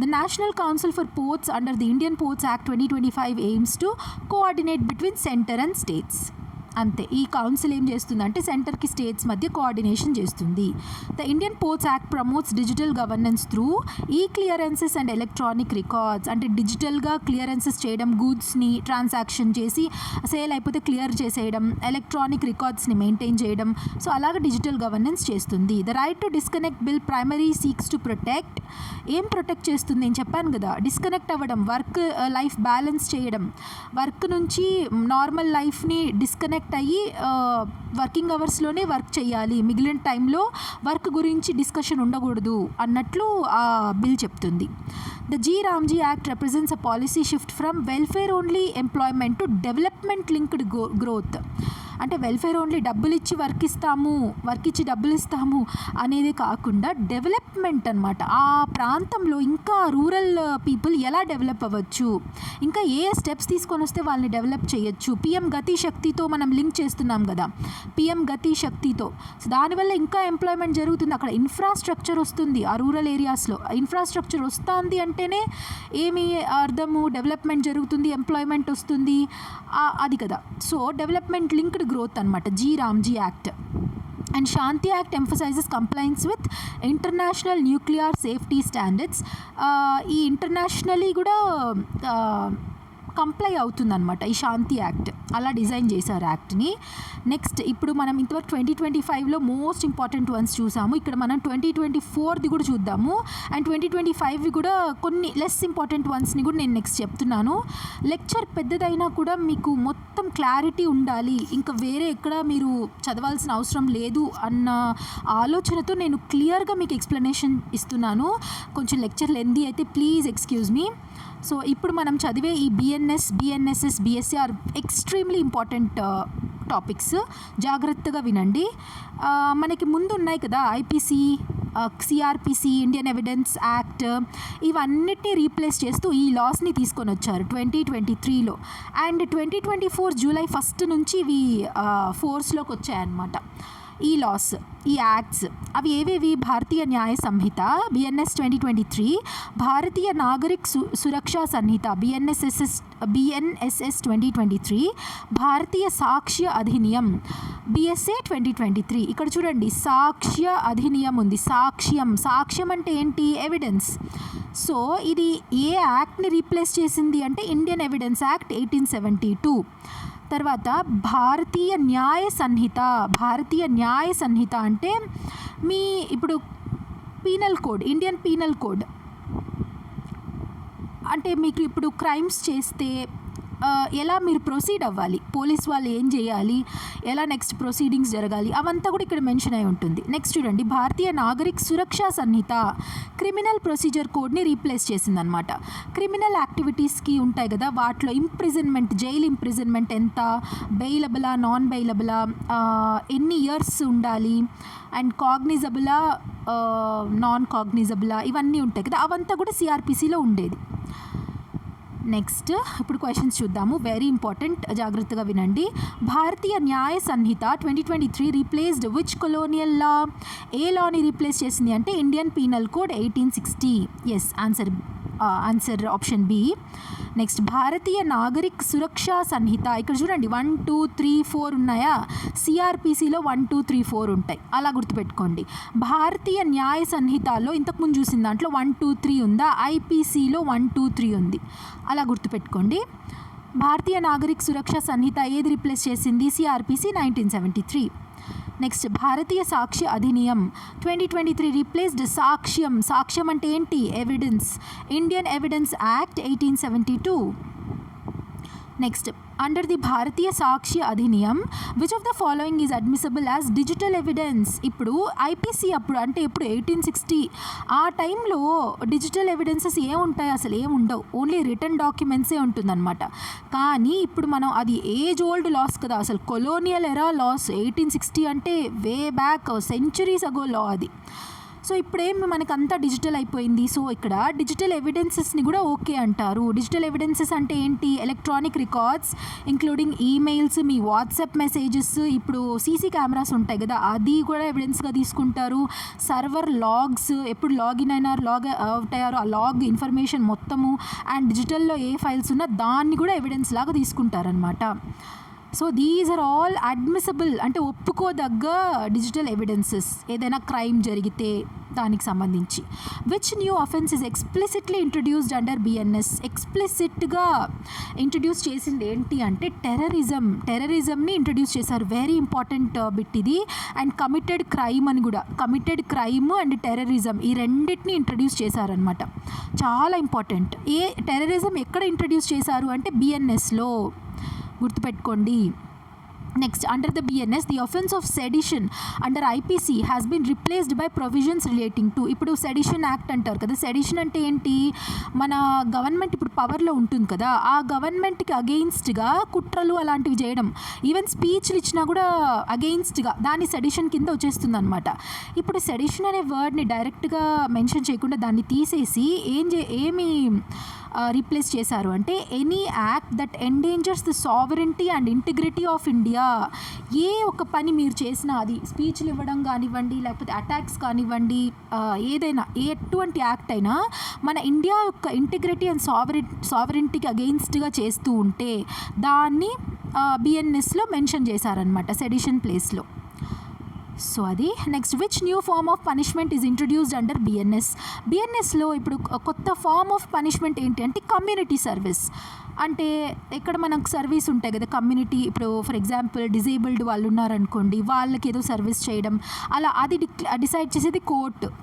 The National Council for Ports under the Indian Ports Act 2025 aims to coordinate between center and states. అంతే. ఈ కౌన్సిల్ ఏం చేస్తుందంటే సెంటర్కి స్టేట్స్ మధ్య కోఆర్డినేషన్ చేస్తుంది. The Indian ports act promotes digital governance through ఈ క్లియరెన్సెస్ అండ్ ఎలక్ట్రానిక్ రికార్డ్స్. అంటే డిజిటల్గా క్లియరెన్సెస్ చేయడం, గూడ్స్ని ట్రాన్సాక్షన్ చేసి సేల్ అయిపోతే క్లియర్ చేసేయడం, ఎలక్ట్రానిక్ రికార్డ్స్ని మెయింటైన్ చేయడం. సో అలాగే డిజిటల్ గవర్నెన్స్ చేస్తుంది. The right to disconnect bill primary seeks to protect. ఏం ప్రొటెక్ట్ చేస్తుంది? నేను చెప్పాను కదా, డిస్కనెక్ట్ అవ్వడం, వర్క్ లైఫ్ బ్యాలెన్స్ చేయడం, వర్క్ నుంచి నార్మల్ లైఫ్ని డిస్కనెక్ట్ అయ్యి వర్కింగ్ అవర్స్లోనే వర్క్ చేయాలి, మిగిలిన టైంలో వర్క్ గురించి డిస్కషన్ ఉండకూడదు అన్నట్లు ఆ బిల్ చెప్తుంది. The G RAM G act represents a policy shift from welfare only employment to development linked growth. అంటే వెల్ఫేర్ ఓన్లీ డబ్బులు ఇచ్చి వర్క్ ఇచ్చి డబ్బులు ఇస్తాము అనేది కాకుండా డెవలప్మెంట్ అనమాట. ఆ ప్రాంతంలో ఇంకా రూరల్ పీపుల్ ఎలా డెవలప్ అవ్వచ్చు, ఇంకా ఏ స్టెప్స్ తీసుకొని వస్తే వాళ్ళని డెవలప్ చేయొచ్చు. పిఎం గతి శక్తితో మనం లింక్ చేస్తున్నాం కదా, పిఎం గతి శక్తితో. సో దానివల్ల ఇంకా ఎంప్లాయ్మెంట్ జరుగుతుంది, అక్కడ ఇన్ఫ్రాస్ట్రక్చర్ వస్తుంది. ఆ రూరల్ ఏరియాస్లో ఇన్ఫ్రాస్ట్రక్చర్ వస్తుంది అంటేనే ఏమి అర్థము, డెవలప్మెంట్ జరుగుతుంది, ఎంప్లాయ్మెంట్ వస్తుంది, అది కదా. సో డెవలప్మెంట్ లింక్డ్ గ్రోత్ అనమాట G RAM G act. And Shanti act emphasises compliance with international nuclear safety standards. ఈ ఇంటర్నేషనలీ కూడా కంప్లై అవుతుందన్నమాట ఈ శాంతి యాక్ట్. అలా డిజైన్ చేశారు యాక్ట్ని. నెక్స్ట్ ఇప్పుడు మనం ఇంతవరకు 2025లో మోస్ట్ ఇంపార్టెంట్ వన్స్ చూసాము. ఇక్కడ మనం 2024ది కూడా చూద్దాము. అండ్ 2025వి కూడా కొన్ని లెస్ ఇంపార్టెంట్ వన్స్ని కూడా నేను నెక్స్ట్ చెప్తున్నాను. లెక్చర్ పెద్దదైనా కూడా మీకు మొత్తం క్లారిటీ ఉండాలి, ఇంకా వేరే ఎక్కడ మీరు చదవాల్సిన అవసరం లేదు అన్న ఆలోచనతో నేను క్లియర్గా మీకు ఎక్స్ప్లెనేషన్ ఇస్తున్నాను. కొంచెం లెక్చర్ లెందీ అయితే ప్లీజ్ ఎక్స్క్యూజ్ మీ. సో ఇప్పుడు మనం చదివే ఈ BNS, BNSS, BSA are extremely important topics. జాగ్రత్తగా వినండి. మనకి ముందు ఉన్నాయి కదా IPC, CrPC, Indian evidence act, ఇవన్నిటిని రీప్లేస్ చేస్తూ ఈ లాస్ని తీసుకొని వచ్చారు 2023లో. అండ్ 2024 జూలై 1 నుంచి ఇవి ఫోర్స్లోకి వచ్చాయన్నమాట. ఈ లాస్, ఈ యాక్ట్స్ అవి ఏవేవి? భారతీయ న్యాయ సంహిత బిఎన్ఎస్ 2023, భారతీయ నాగరిక్ సురక్షా సంహిత బిఎన్ఎస్ఎస్ 2023, భారతీయ సాక్ష్య అధినియం బిఎస్ఏ 2023. ఇక్కడ చూడండి సాక్ష్య అధినియం ఉంది. సాక్ష్యం అంటే ఏంటి? ఎవిడెన్స్. సో ఇది ఏ యాక్ట్ని రీప్లేస్ చేసింది అంటే ఇండియన్ ఎవిడెన్స్ యాక్ట్ 1872. తర్వాత భారతీయ న్యాయ సంహిత అంటే మీ ఇప్పుడు penal code, Indian penal code అంటే మీకు ఇప్పుడు క్రైమ్స్ చేస్తే ఎలా మీరు ప్రొసీడ్ అవ్వాలి, పోలీస్ వాళ్ళు ఏం చేయాలి, ఎలా నెక్స్ట్ ప్రొసీడింగ్స్ జరగాలి, అవంతా కూడా ఇక్కడ మెన్షన్ అయి ఉంటుంది. నెక్స్ట్ చూడండి భారతీయ నాగరిక్ సురక్షా సంహిత క్రిమినల్ ప్రొసీజర్ కోడ్ని రీప్లేస్ చేసిందనమాట. క్రిమినల్ యాక్టివిటీస్కి ఉంటాయి కదా, వాటిలో ఇంప్రిజన్మెంట్, జైల్ ఇంప్రిజన్మెంట్ ఎంత, బెయిలబులా, నాన్ బెయిలబులా, ఎన్ని ఇయర్స్ ఉండాలి, అండ్ కాగ్నిజబులా, నాన్ కాగ్నిజబులా, ఇవన్నీ ఉంటాయి కదా, అవంతా కూడా సిఆర్పిసిలో ఉండేది. నెక్స్ట్ ఇప్పుడు క్వశ్చన్స్ చూద్దాము, వెరీ ఇంపార్టెంట్, జాగ్రత్తగా వినండి. Bharatiya Nyaya Sanhita 2023 replaced which colonial law? ఏ లాని రీప్లేస్ చేసింది అంటే Indian penal code 1860. Yes, answer option B. Next Bharatiya Nagarik Suraksha Sanhita, ఇక్కడ చూడండి 1, 2, 3, 4 ఉన్నాయా? సిఆర్పిసిలో 1, 2, 3, 4 ఉంటాయి, అలా గుర్తుపెట్టుకోండి. భారతీయ న్యాయ సంహితలో ఇంతకుముందు చూసిన దాంట్లో 1, 2, 3 ఉందా? ఐపీసీలో 1, 2, 3 ఉంది, అలా గుర్తుపెట్టుకోండి. భారతీయ నాగరిక్ సురక్షా సంహిత ఏది రీప్లేస్ చేసింది? సిఆర్పిసి 1973. నెక్స్ట్ భారతీయ సాక్ష్య అధినియం 2023 రీప్లేస్డ్ సాక్ష్యం అంటే ఏంటి? Evidence. Indian evidence act 1872. Next under the Bharatiya Sakshya Adhiniyam which of the following is admissible as digital evidence. ఇప్పుడు ఐపీసీ అప్పుడు అంటే ఇప్పుడు 1860 ఆ టైంలో డిజిటల్ ఎవిడెన్సెస్ ఏముంటాయి, అసలు ఏముండవు, ఓన్లీ రిటర్న్ డాక్యుమెంట్సే ఉంటుందన్నమాట. కానీ ఇప్పుడు మనం అది ఏజ్ ఓల్డ్ లాస్ కదా, అసలు కొలోనియల్ ఎరా లాస్. 1860 అంటే వే బ్యాక్ సెంచురీస్ అగో లా అది. సో ఇప్పుడేమి మనకు అంతా డిజిటల్ అయిపోయింది. సో ఇక్కడ డిజిటల్ ఎవిడెన్సెస్ని కూడా ఓకే అంటారు. డిజిటల్ ఎవిడెన్సెస్ అంటే ఏంటి? ఎలక్ట్రానిక్ రికార్డ్స్ ఇంక్లూడింగ్ ఈమెయిల్స్, మీ వాట్సాప్ మెసేజెస్, ఇప్పుడు సీసీ కెమెరాస్ ఉంటాయి కదా, అది కూడా ఎవిడెన్స్గా తీసుకుంటారు. సర్వర్ లాగ్స్, ఎప్పుడు లాగిన్ అయినారు, లాగ్ అవుట్ అయ్యారు, ఆ లాగ్ ఇన్ఫర్మేషన్ మొత్తము, అండ్ డిజిటల్లో ఏ ఫైల్స్ ఉన్నా దాన్ని కూడా ఎవిడెన్స్ లాగా తీసుకుంటారనమాట. So these are all admissible, అంటే ఒప్పుకోదగ్గ డిజిటల్ ఎవిడెన్సెస్ ఏదైనా క్రైమ్ జరిగితే దానికి సంబంధించి. Which new offence is explicitly introduced under BNS. ఎక్స్ప్లిసిట్గా ఇంట్రడ్యూస్ చేసింది ఏంటి అంటే టెర్రరిజంని ఇంట్రడ్యూస్ చేశారు. వెరీ ఇంపార్టెంట్ బిట్ ఇది. అండ్ కమిటెడ్ క్రైమ్ అని కూడా, కమిటెడ్ క్రైమ్ అండ్ టెర్రరిజం ఈ రెండింటిని ఇంట్రడ్యూస్ చేశారనమాట. చాలా ఇంపార్టెంట్. టెర్రరిజం ఎక్కడ ఇంట్రడ్యూస్ చేశారు అంటే బిఎన్ఎస్లో, గుర్తుపెట్టుకోండి. Next, under the BNS the offence of sedition under IPC has been replaced by provisions relating to. ఇప్పుడు సెడిషన్ యాక్ట్ అంటారు కదా, సెడిషన్ అంటే ఏంటి? మన గవర్నమెంట్ ఇప్పుడు పవర్లో ఉంటుంది కదా, ఆ గవర్నమెంట్కి అగెయిన్స్ట్గా కుట్రలు అలాంటివి చేయడం, ఈవెన్ స్పీచ్లు ఇచ్చినా కూడా అగెయిన్స్ట్గా, దాన్ని సెడిషన్ కింద వచ్చేస్తుంది అనమాట. ఇప్పుడు సెడిషన్ అనే వర్డ్ని డైరెక్ట్గా మెన్షన్ చేయకుండా దాన్ని తీసేసి ఏమి రీప్లేస్ చేశారు అంటే any act that endangers the sovereignty and integrity of India. ఏ ఒక పని మీరు చేసినా, అది స్పీచ్లు ఇవ్వడం కానివ్వండి, లేకపోతే అటాక్స్ కానివ్వండి, ఏదైనా ఎటువంటి యాక్ట్ అయినా మన ఇండియా యొక్క ఇంటిగ్రిటీ అండ్ సావరెంటీకి అగెయిన్స్ట్గా చేస్తూ ఉంటే దాన్ని బిఎన్ఎస్లో మెన్షన్ చేశారనమాట, సెడిషన్ ప్లేస్లో. సో అది. Next, which new form of punishment is introduced under BNS. బిఎన్ఎస్లో ఇప్పుడు కొత్త ఫార్మ్ ఆఫ్ పనిష్మెంట్ ఏంటి అంటే కమ్యూనిటీ సర్వీస్. అంటే ఇక్కడ మనకు సర్వీస్ ఉంటాయి కదా కమ్యూనిటీ, ఇప్పుడు ఫర్ ఎగ్జాంపుల్ డిజేబుల్డ్ వాళ్ళు ఉన్నారనుకోండి, వాళ్ళకి ఏదో సర్వీస్ చేయడం, అలా అది డిసైడ్ చేసేది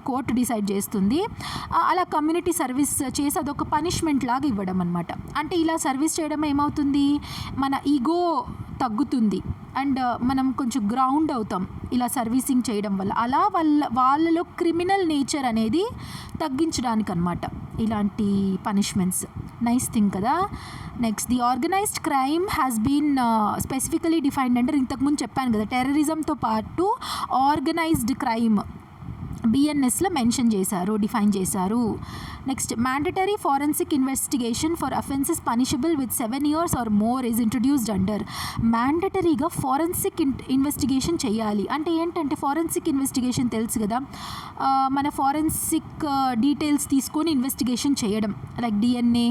కోర్టు డిసైడ్ చేస్తుంది. అలా కమ్యూనిటీ సర్వీస్ చేసి అదొక పనిష్మెంట్ లాగా ఇవ్వడం అనమాట. అంటే ఇలా సర్వీస్ చేయడం ఏమవుతుంది, మన ఈగో తగ్గుతుంది అండ్ మనం కొంచెం గ్రౌండ్ అవుతాం ఇలా సర్వీసింగ్ చేయడం వల్ల. అలా వాళ్ళలో క్రిమినల్ నేచర్ అనేది తగ్గించడానికి అనమాట ఇలాంటి పనిష్మెంట్స్. నైస్ థింగ్ కదా. Next, the organised crime has been specifically defined under, ఇంతకుముందు చెప్పాను కదా, టెర్రరిజంతో పాటు ఆర్గనైజ్డ్ క్రైమ్ బిఎన్ఎస్లో మెన్షన్ చేశారు, డిఫైన్ చేశారు. Next, mandatory forensic investigation for offences punishable with 7 years or more is introduced under. మ్యాండటరీగా ఫారెన్సిక్ ఇన్వెస్టిగేషన్ చేయాలి. అంటే ఏంటంటే ఫారెన్సిక్ ఇన్వెస్టిగేషన్ తెలుసు కదా, మన ఫారెన్సిక్ డీటెయిల్స్ తీసుకొని ఇన్వెస్టిగేషన్ చేయడం, like DNA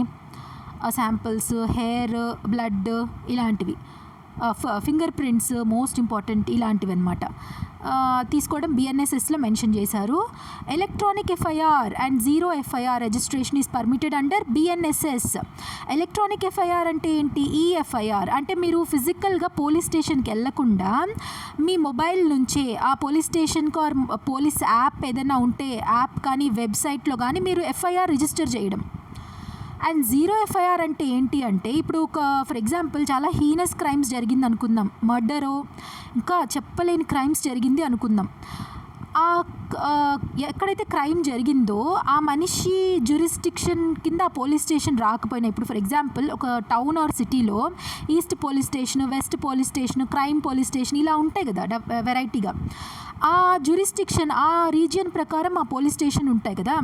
samples, hair, blood, ఇలాంటివి, ఫింగర్ ప్రింట్స్ మోస్ట్ ఇంపార్టెంట్, ఇలాంటివి అనమాట తీసుకోవడం బిఎన్ఎస్ఎస్లో మెన్షన్ చేశారు. Electronic FIR and zero FIR registration is permitted under BNSS. Electronic FIR అంటే ఏంటి? ఈఎఫ్ఐఆర్ అంటే మీరు ఫిజికల్గా పోలీస్ స్టేషన్కి వెళ్ళకుండా మీ మొబైల్ నుంచే ఆ పోలీస్ స్టేషన్కి ఆర్ పోలీస్ యాప్ ఏదైనా ఉంటే యాప్ కానీ వెబ్సైట్లో కానీ మీరు ఎఫ్ఐఆర్ రిజిస్టర్ చేయడం. అండ్ జీరో ఎఫ్ఐఆర్ అంటే ఏంటి అంటే, ఇప్పుడు ఒక ఫర్ ఎగ్జాంపుల్ చాలా హీనస్ క్రైమ్స్ జరిగింది అనుకుందాం, మర్డరో ఇంకా చెప్పలేని క్రైమ్స్ జరిగింది అనుకుందాం. ఎక్కడైతే క్రైమ్ జరిగిందో ఆ మనిషి జ్యూరిస్డిక్షన్ కింద ఆ పోలీస్ స్టేషన్ రాకపోయినా, ఇప్పుడు ఫర్ ఎగ్జాంపుల్ ఒక టౌన్ ఆర్ సిటీలో east police station, west police station, crime police station ఇలా ఉంటాయి కదా వెరైటీగా, ఆ జ్యూరిస్డిక్షన్ ఆ రీజియన్ ప్రకారం ఆ పోలీస్ స్టేషన్ ఉంటాయి కదా.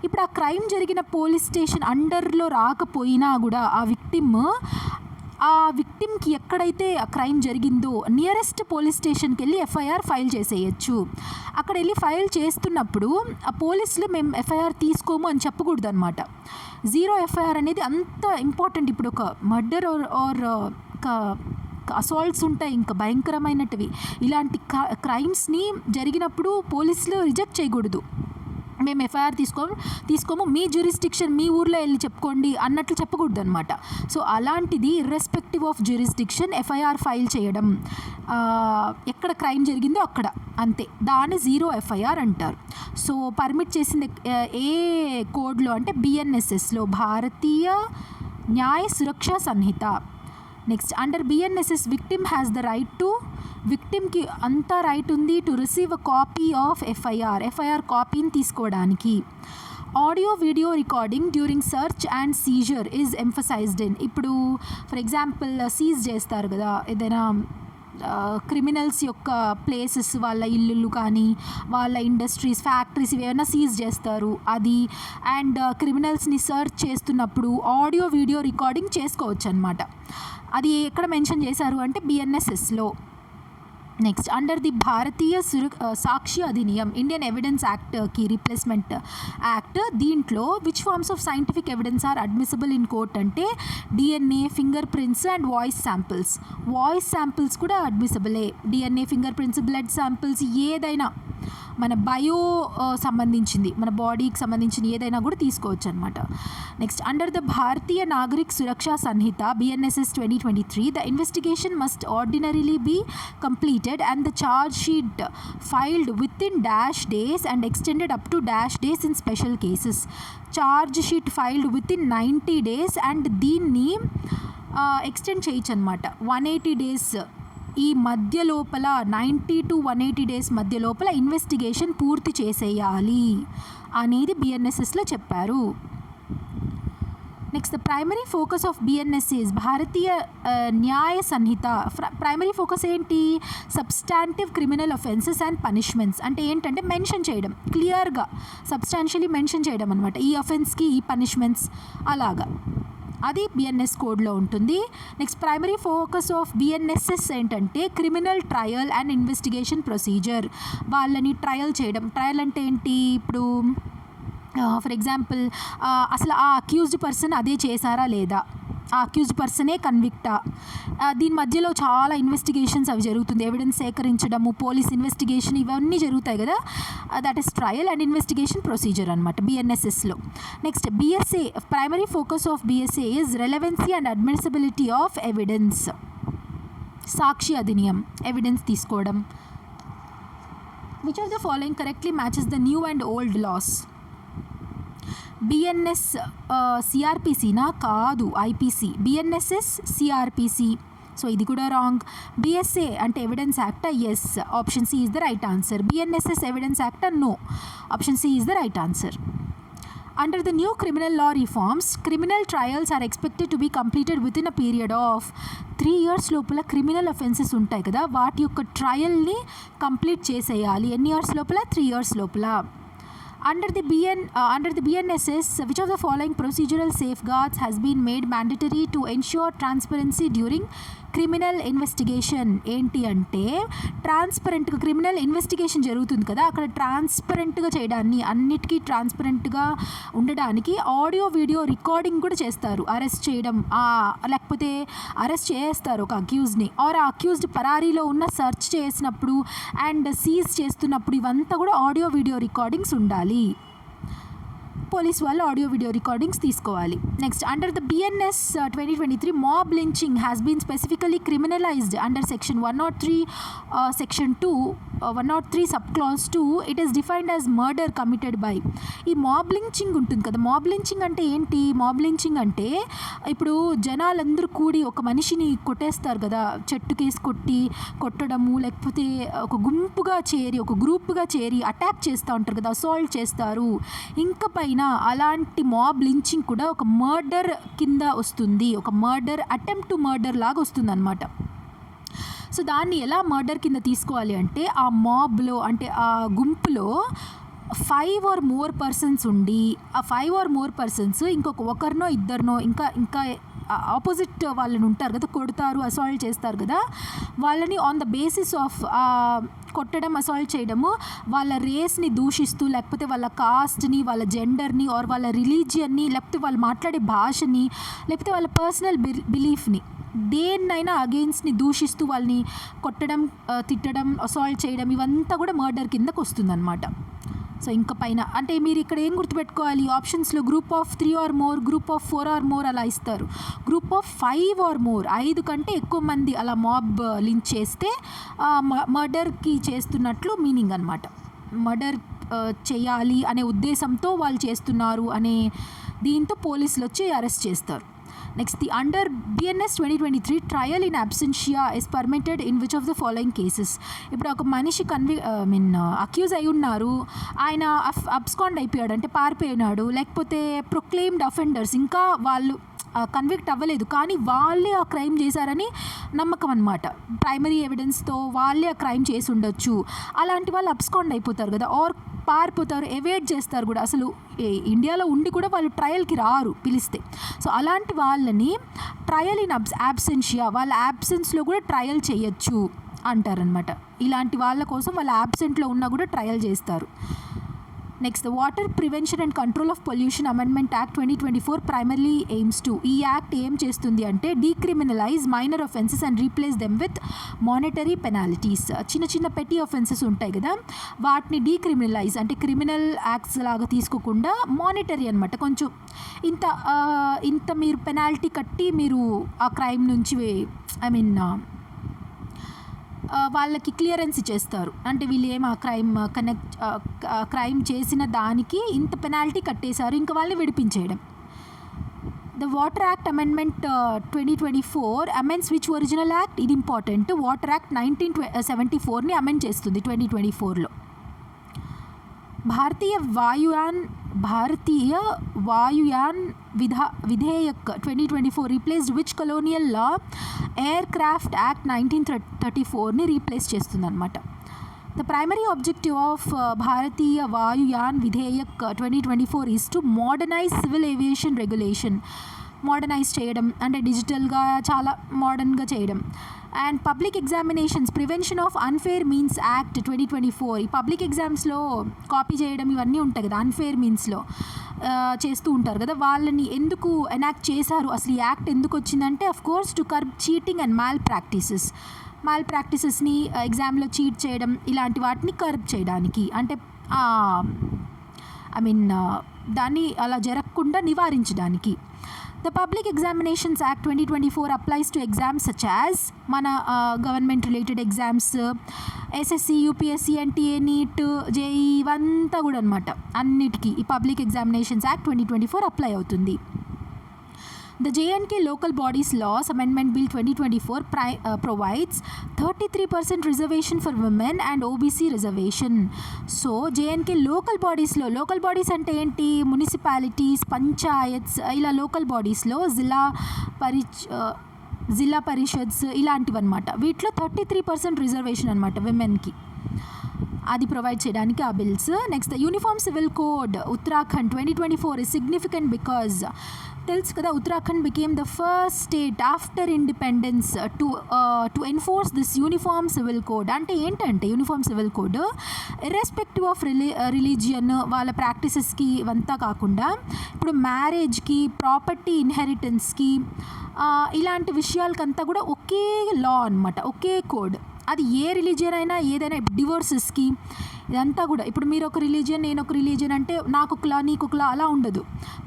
ఇప్పుడు ఆ క్రైమ్ జరిగిన పోలీస్ స్టేషన్ అండర్లో రాకపోయినా కూడా ఆ విక్టిమ్కి ఎక్కడైతే ఆ క్రైమ్ జరిగిందో నియరెస్ట్ పోలీస్ స్టేషన్కి వెళ్ళి ఎఫ్ఐఆర్ ఫైల్ చేసేయచ్చు. అక్కడ వెళ్ళి ఫైల్ చేస్తున్నప్పుడు ఆ పోలీసులు మేము ఎఫ్ఐఆర్ తీసుకోము అని చెప్పకూడదు అనమాట. జీరో ఎఫ్ఐఆర్ అనేది అంత ఇంపార్టెంట్. ఇప్పుడు ఒక మర్డర్ ఆర్ అసాల్ట్స్ ఉంటాయి ఇంకా భయంకరమైనటివి, ఇలాంటి క్రైమ్స్ని జరిగినప్పుడు పోలీసులు రిజెక్ట్ చేయకూడదు. మేము ఎఫ్ఐఆర్ తీసుకోము, మీ జ్యూరిస్డిక్షన్ మీ ఊర్లో వెళ్ళి చెప్పుకోండి అన్నట్లు చెప్పకూడదు అనమాట. సో అలాంటిది irrespective of jurisdiction FIR file చేయడం, ఎక్కడ క్రైమ్ జరిగిందో అక్కడ అంతే, దాన్ని జీరో ఎఫ్ఐఆర్ అంటారు. సో పర్మిట్ చేసింది ఏ కోడ్లో అంటే బిఎన్ఎస్ఎస్లో, Bharatiya Nyaya Suraksha Sanhita. Next under BNSS victim has the right to, విక్టిమ్కి అంతా రైట్ ఉంది to receive a copy of FIR కాపీని తీసుకోవడానికి. Audio video recording during search and seizure is emphasised in. ఇప్పుడు ఫర్ ఎగ్జాంపుల్ సీజ్ చేస్తారు కదా ఏదైనా క్రిమినల్స్ యొక్క ప్లేసెస్, వాళ్ళ ఇల్లులు కానీ వాళ్ళ ఇండస్ట్రీస్, ఫ్యాక్టరీస్ ఇవేమైనా సీజ్ చేస్తారు అది. అండ్ క్రిమినల్స్ని సర్చ్ చేస్తున్నప్పుడు ఆడియో వీడియో రికార్డింగ్ చేసుకోవచ్చు అనమాట. అది ఎక్కడ మెన్షన్ చేశారు అంటే బిఎన్ఎస్ఎస్లో. Next under the Bharatiya Sakshi Adhiniyam, Indian evidence యాక్ట్కి రీప్లేస్మెంట్ యాక్ట్, దీంట్లో which forms of scientific evidence are admissible in court అంటే DNA, fingerprints and voice samples కూడా అడ్మిసిబులే. DNA, fingerprints, blood samples ఏదైనా మన బయో సంబంధించింది, మన బాడీకి సంబంధించిన ఏదైనా కూడా తీసుకోవచ్చు అనమాట. Next under the Bharatiya Nagarik Suraksha Sanhita BNSS 2023 the investigation must ordinarily be completed and the charge sheet filed within -days and extended up to -days in special cases. Charge sheet filed within 90 days and దీన్ని extend చేయొచ్చు అనమాట 180 days. ఈ మధ్య లోపల 90 to 180 days మధ్య లోపల investigation పూర్తి చేసేయాలి అనేది బిఎన్ఎస్ఎస్లో చెప్పారు. Next the primary focus of BNSS Bharatiya Nyaya Sanhita. Primary focus ఏంటి? Substantive criminal offences and punishments. అంటే ఏంటంటే మెన్షన్ చేయడం, క్లియర్గా సబ్స్టాన్షియలీ మెన్షన్ చేయడం అనమాట, ఈ అఫెన్స్కి ఈ పనిష్మెంట్స్ అలాగా. అది బిఎన్ఎస్ కోడ్లో ఉంటుంది. Next primary focus of BNSS ఏంటంటే criminal trial and investigation procedure. వాళ్ళని ట్రయల్ చేయడం. ట్రయల్ అంటే ఏంటి? ఇప్పుడు ఫర్ ఎగ్జాంపుల్ అసలు ఆ అక్యూజ్డ్ పర్సన్ అదే చేశారా లేదా, ఆ అక్యూజ్డ్ పర్సనే కన్విక్టా, దీని మధ్యలో చాలా ఇన్వెస్టిగేషన్స్ అవి జరుగుతుంది, ఎవిడెన్స్ సేకరించడము, పోలీస్ ఇన్వెస్టిగేషన్ ఇవన్నీ జరుగుతాయి కదా, that is trial and investigation procedure అనమాట బిఎన్ఎస్ఎస్లో. Next BSA primary focus of BSA is relevancy and admissibility of evidence. Sakshi Adhiniyam, evidence తీసుకోవడం. Which of the following correctly matches the new and old laws? BNS సిఆర్పిసినా? కాదు, IPC. BNSS CrPC, so ఇది కూడా wrong. BSA అంటే evidence act, yes, option C is the right answer. BNSS evidence act, no, option C is the right answer. Under the new criminal law reforms, criminal trials are expected to be completed within a period of 3 years లోపల criminal offences ఉంటాయి కదా, వాటి యొక్క ట్రయల్ని complete చేసేయాలి. ఎన్ని years లోపల? 3 years లోపల. Under the BNSS, which of the following procedural safeguards has been made mandatory to ensure transparency during criminal investigation? ఏంటి అంటే ట్రాన్స్పరెంట్గా క్రిమినల్ ఇన్వెస్టిగేషన్ జరుగుతుంది కదా, అక్కడ ట్రాన్స్పరెంట్గా చేయడాన్ని, అన్నిటికీ ట్రాన్స్పరెంట్గా ఉండడానికి ఆడియో వీడియో రికార్డింగ్ కూడా చేస్తారు. అరెస్ట్ చేయడం, లేకపోతే అరెస్ట్ చేస్తారు ఒక అక్యూజ్ని, ఆర్ ఆ అక్యూజ్డ్ పరారీలో ఉన్న సర్చ్ చేసినప్పుడు అండ్ సీజ్ చేస్తున్నప్పుడు ఇవంతా కూడా ఆడియో వీడియో రికార్డింగ్స్ ఉండాలి. పోలీస్ వాళ్ళు ఆడియో వీడియో రికార్డింగ్స్ తీసుకోవాలి. Next under the BNS 2023 mob lynching has been specifically criminalised under section 103 section 2 103 sub clause 2. It is defined as murder committed by. ఈ mob lynching ఉంటుంది కదా, mob lynching అంటే ఏంటి? Mob lynching అంటే ఇప్పుడు జనాలందరూ కూడి ఒక మనిషిని కొట్టేస్తారు కదా, చెట్టు కేసి కొట్టడము, లేకపోతే ఒక గుంపుగా చేరి ఒక గ్రూప్గా చేరి అటాక్ చేస్తూ ఉంటారు కదా, అసాల్ట్ చేస్తారు. ఇంకా పైన అలాంటి మాబ్ లించింగ్ కూడా ఒక మర్డర్ కింద వస్తుంది, ఒక మర్డర్ అటెంప్ట్ టు మర్డర్ లాగా వస్తుంది అనమాట. సో దాన్ని ఎలా మర్డర్ కింద తీసుకోవాలి అంటే ఆ మాబ్లో అంటే ఆ గుంపులో 5 or more persons ఉండి, ఆ 5 or more persons ఒకరినో ఇద్దరినో ఇంకా ఆపోజిట్ వాళ్ళని ఉంటారు కదా, కొడతారు, అసాల్ట్ చేస్తారు కదా, వాళ్ళని ఆన్ ద బేసిస్ ఆఫ్ కొట్టడం, అసాల్ట్ చేయడము, వాళ్ళ రేస్ని దూషిస్తూ, లేకపోతే వాళ్ళ కాస్ట్ని, వాళ్ళ జెండర్ని, ఆర్ వాళ్ళ రిలీజియన్ని, లేకపోతే వాళ్ళు మాట్లాడే భాషని, లేకపోతే వాళ్ళ పర్సనల్ బిలీఫ్ని, దేన్నైనా అగెయిన్స్ట్ని దూషిస్తూ వాళ్ళని కొట్టడం, తిట్టడం, అసాల్ట్ చేయడం, ఇవంతా కూడా మర్డర్ కిందకు వస్తుందన్నమాట. సో ఇంకా పైన అంటే మీరు ఇక్కడ ఏం గుర్తుపెట్టుకోవాలి, ఆప్షన్స్లో group of 3 or more, group of 4 or more అలా ఇస్తారు. గ్రూప్ ఆఫ్ 5 or more, 5 కంటే ఎక్కువ మంది అలా మాబ్ లించ్ చేస్తే మర్డర్కి చేస్తున్నట్లు మీనింగ్ అనమాట. మర్డర్ చేయాలి అనే ఉద్దేశంతో వాళ్ళు చేస్తున్నారు అనే దీంతో పోలీసులు వచ్చి అరెస్ట్ చేస్తారు. Next the under BNS 2023 trial in absentia is permitted in which of the following cases. ఇప్పుడు ఒక మనిషి అక్యూజ్ అయి ఉన్నారు, ఆయన అబ్స్కాండ్ అయిపోయాడు అంటే పారిపోయినాడు, లేకపోతే ప్రొక్లెయిమ్డ్ అఫెండర్స్ ఇంకా వాళ్ళు కన్విక్ట్ అవ్వలేదు కానీ వాళ్ళే ఆ క్రైమ్ చేశారని నమ్మకం అనమాట. ప్రైమరీ ఎవిడెన్స్తో వాళ్ళే ఆ క్రైమ్ చేసి ఉండొచ్చు. అలాంటి వాళ్ళు అబ్స్కాండ్ అయిపోతారు కదా, ఆర్ పారిపోతారు, ఎవేట్ చేస్తారు కూడా, అసలు ఇండియాలో ఉండి కూడా వాళ్ళు ట్రయల్కి రారు పిలిస్తే. సో అలాంటి వాళ్ళని ట్రయల్ ఇన్ అబ్సెన్షియా, వాళ్ళ యాబ్సెన్స్లో కూడా ట్రయల్ చేయొచ్చు అంటారనమాట. ఇలాంటి వాళ్ళ కోసం వాళ్ళ యాబ్సెంట్లో ఉన్నా కూడా ట్రయల్ చేస్తారు. Next the water prevention and control of pollution amendment act 2024 primarily aims to. ఈ యాక్ట్ ఏం చేస్తుంది అంటే decriminalise minor offences and replace them with monetary penalties. చిన్న చిన్న పెటీ అఫెన్సెస్ ఉంటాయి కదా, వాటిని డీక్రిమినలైజ్ అంటే క్రిమినల్ యాక్ట్స్ లాగా తీసుకోకుండా మానిటరీ అనమాట, కొంచెం ఇంత మీరు పెనాల్టీ కట్టి మీరు ఆ క్రైమ్ నుంచి వాళ్ళకి క్లియరెన్స్ ఇచ్చేస్తారు. అంటే వీళ్ళు ఏం ఆ క్రైమ్ చేసిన దానికి ఇంత పెనాల్టీ కట్టేశారు, ఇంకా వాళ్ళని విడిపించేయడం. The water act amendment 2024 amends which original act, ఇది ఇంపార్టెంట్. వాటర్ యాక్ట్ 1974ని అమెండ్ చేస్తుంది 2024లో. Bharatiya Vayuyan Vidheyak 2024 replaced which colonial law, aircraft act 1934ని రీప్లేస్ చేస్తుంది అనమాట. The primary objective of Bharatiya Vayuyan Vidheyak 2024 is to modernise civil aviation regulation. Modernise చేయడం అంటే డిజిటల్గా చాలా మోడర్న్గా చేయడం. And public examinations prevention of unfair means act 2024. ఈ పబ్లిక్ ఎగ్జామ్స్లో కాపీ చేయడం ఇవన్నీ ఉంటాయి కదా, అన్ఫేర్ మీన్స్లో చేస్తూ ఉంటారు కదా, వాళ్ళని ఎందుకు ఎనాక్ట్ చేశారు, అసలు ఈ యాక్ట్ ఎందుకు వచ్చిందంటే of course to curb cheating and మాల్ ప్రాక్టీసెస్ని ఎగ్జామ్లో చీట్ చేయడం ఇలాంటి వాటిని కర్బ్ చేయడానికి, అంటే దాన్ని అలా జరగకుండా నివారించడానికి. The Public Examinations Act 2024 applies to exams such as మన government related exams, SSC, UPSC, NTA, NEET, JE ఇవంతా కూడా అనమాట. అన్నిటికీ ఈ పబ్లిక్ ఎగ్జామినేషన్స్ యాక్ట్ 2024 అప్లై అవుతుంది. The J&K Local Bodies Laws Amendment Bill 2024 provides 33% reservation for women and OBC reservation. So J&K local bodiesలో, local bodies అంటే ఏంటి, municipalities, panchayats, ఇలా లోకల్ బాడీస్లో జిల్లా పరిషత్స్ ఇలాంటివి అనమాట. వీటిలో 33% రిజర్వేషన్ అనమాట విమెన్కి, అది ప్రొవైడ్ చేయడానికి ఆ bills. Next the uniform civil code Uttarakhand 2024 is significant because తెలుసు కదా, Uttarakhand became the first state after independence to enforce this uniform civil code. అంటే ఏంటంటే uniform civil code irrespective of religion వాళ్ళ ప్రాక్టీసెస్కి ఇవంతా కాకుండా ఇప్పుడు మ్యారేజ్కి, ప్రాపర్టీ ఇన్హెరిటెన్స్కి, ఇలాంటి విషయాలకంతా కూడా ఒకే లా అనమాట, ఒకే కోడ్. అది ఏ రిలీజియన్ అయినా ఏదైనా, డివోర్సెస్కి ఇదంతా కూడా. ఇప్పుడు మీరు ఒక రిలీజియన్, నేను ఒక రిలీజియన్ అంటే నాకు ఒకలా నీకు ఒకలా అలా ఉండదు.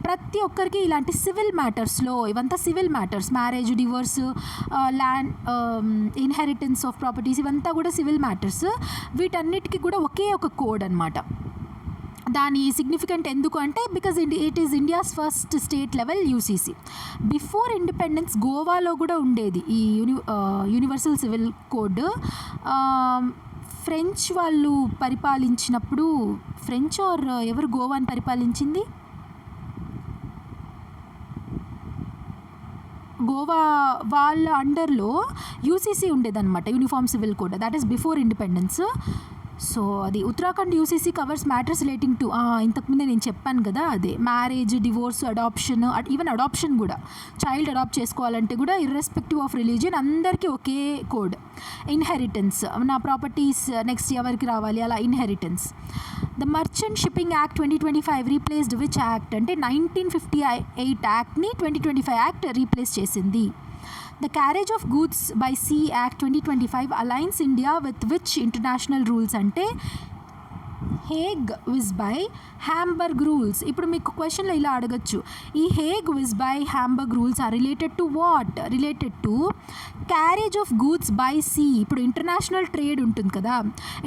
ప్రతి ఒక్కరికి ఇలాంటి సివిల్ మ్యాటర్స్లో, ఇవంతా civil matters, marriage, divorce, land, inheritance of properties, ఇవంతా కూడా సివిల్ మ్యాటర్స్. వీటన్నిటికీ కూడా ఒకే ఒక కోడ్ అనమాట. దాని సిగ్నిఫికెంట్ ఎందుకు అంటే because it is India's first state level UCC. Before independence గోవాలో కూడా ఉండేది ఈ యూనివర్సల్ సివిల్ కోడ్. ఫ్రెంచ్ వాళ్ళు పరిపాలించినప్పుడు, ఫ్రెంచ్ ఆర్ ఎవరు గోవాని పరిపాలించింది, గోవా వాళ్ళ అండర్లో యూసీసీ ఉండేదన్నమాట, uniform civil code. That is before independence. So అది Uttarakhand UCC covers matters relating to, ఇంతకుముందే నేను చెప్పాను కదా, అదే marriage, divorce, adoption, even adoption కూడా, చైల్డ్ అడాప్ట్ చేసుకోవాలంటే కూడా ఇర్రెస్పెక్టివ్ ఆఫ్ రిలీజియన్ అందరికీ ఒకే కోడ్. ఇన్హెరిటెన్స్, నా ప్రాపర్టీస్ నెక్స్ట్ ఎవరికి రావాలి, అలా inheritance. The merchant shipping act 2025 replaced which act అంటే 1958 యాక్ట్ని 2025 యాక్ట్ రీప్లేస్ చేసింది. The Carriage of Goods by Sea Act 2025 aligns India with which international rules అంటే హేగ్ విజ్బై హ్యాంబర్గ్ రూల్స్. ఇప్పుడు మీకు క్వశ్చన్లో ఇలా అడగచ్చు, ఈ Hague Visby Hamburg rules are related to what? Related to carriage of goods by sea. ఇప్పుడు international trade ఉంటుంది కదా,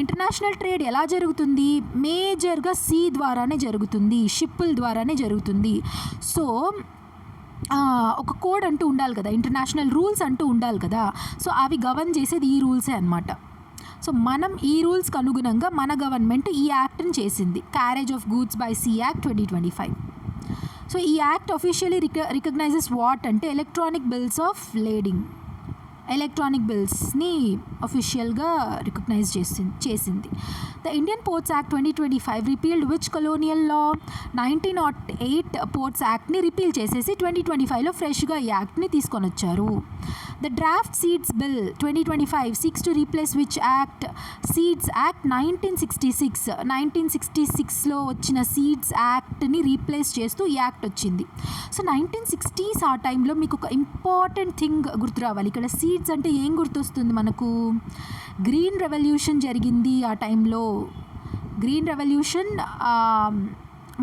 ఇంటర్నేషనల్ ట్రేడ్ ఎలా జరుగుతుంది, మేజర్గా సీ ద్వారానే జరుగుతుంది, షిప్పుల ద్వారానే జరుగుతుంది. సో ఒక కోడ్ అంటూ ఉండాలి కదా, ఇంటర్నేషనల్ రూల్స్ అంటూ ఉండాలి కదా. సో అవి గవర్న్ చేసేది ఈ రూల్సే అనమాట. సో మనం ఈ రూల్స్కి అనుగుణంగా మన గవర్నమెంట్ ఈ యాక్ట్ని చేసింది, carriage of goods by sea act 2025. So ఈ యాక్ట్ అఫీషియలీ రికగ్నైజెస్ వాట్ అంటే electronic bills of lading, electronic బిల్స్ని అఫీషియల్గా రికగ్నైజ్ చేసింది. The Indian ports act 2025 repealed which colonial law? 1908 ports యాక్ట్ని రిపీల్ చేసేసి 2025లో ఫ్రెష్గా ఈ యాక్ట్ని తీసుకొని వచ్చారు. The draft seeds bill 2025 seeks to replace which act? Seeds act 1966. 1966లో వచ్చిన సీడ్స్ యాక్ట్ని రీప్లేస్ చేస్తూ ఈ యాక్ట్ వచ్చింది. సో 1960s ఆ టైంలో మీకు ఒక ఇంపార్టెంట్ థింగ్ గుర్తు రావాలి. ఇక్కడ సీడ్స్ అంటే ఏం గుర్తొస్తుంది మనకు? గ్రీన్ రెవల్యూషన్ జరిగింది ఆ టైంలో. గ్రీన్ రెవల్యూషన్,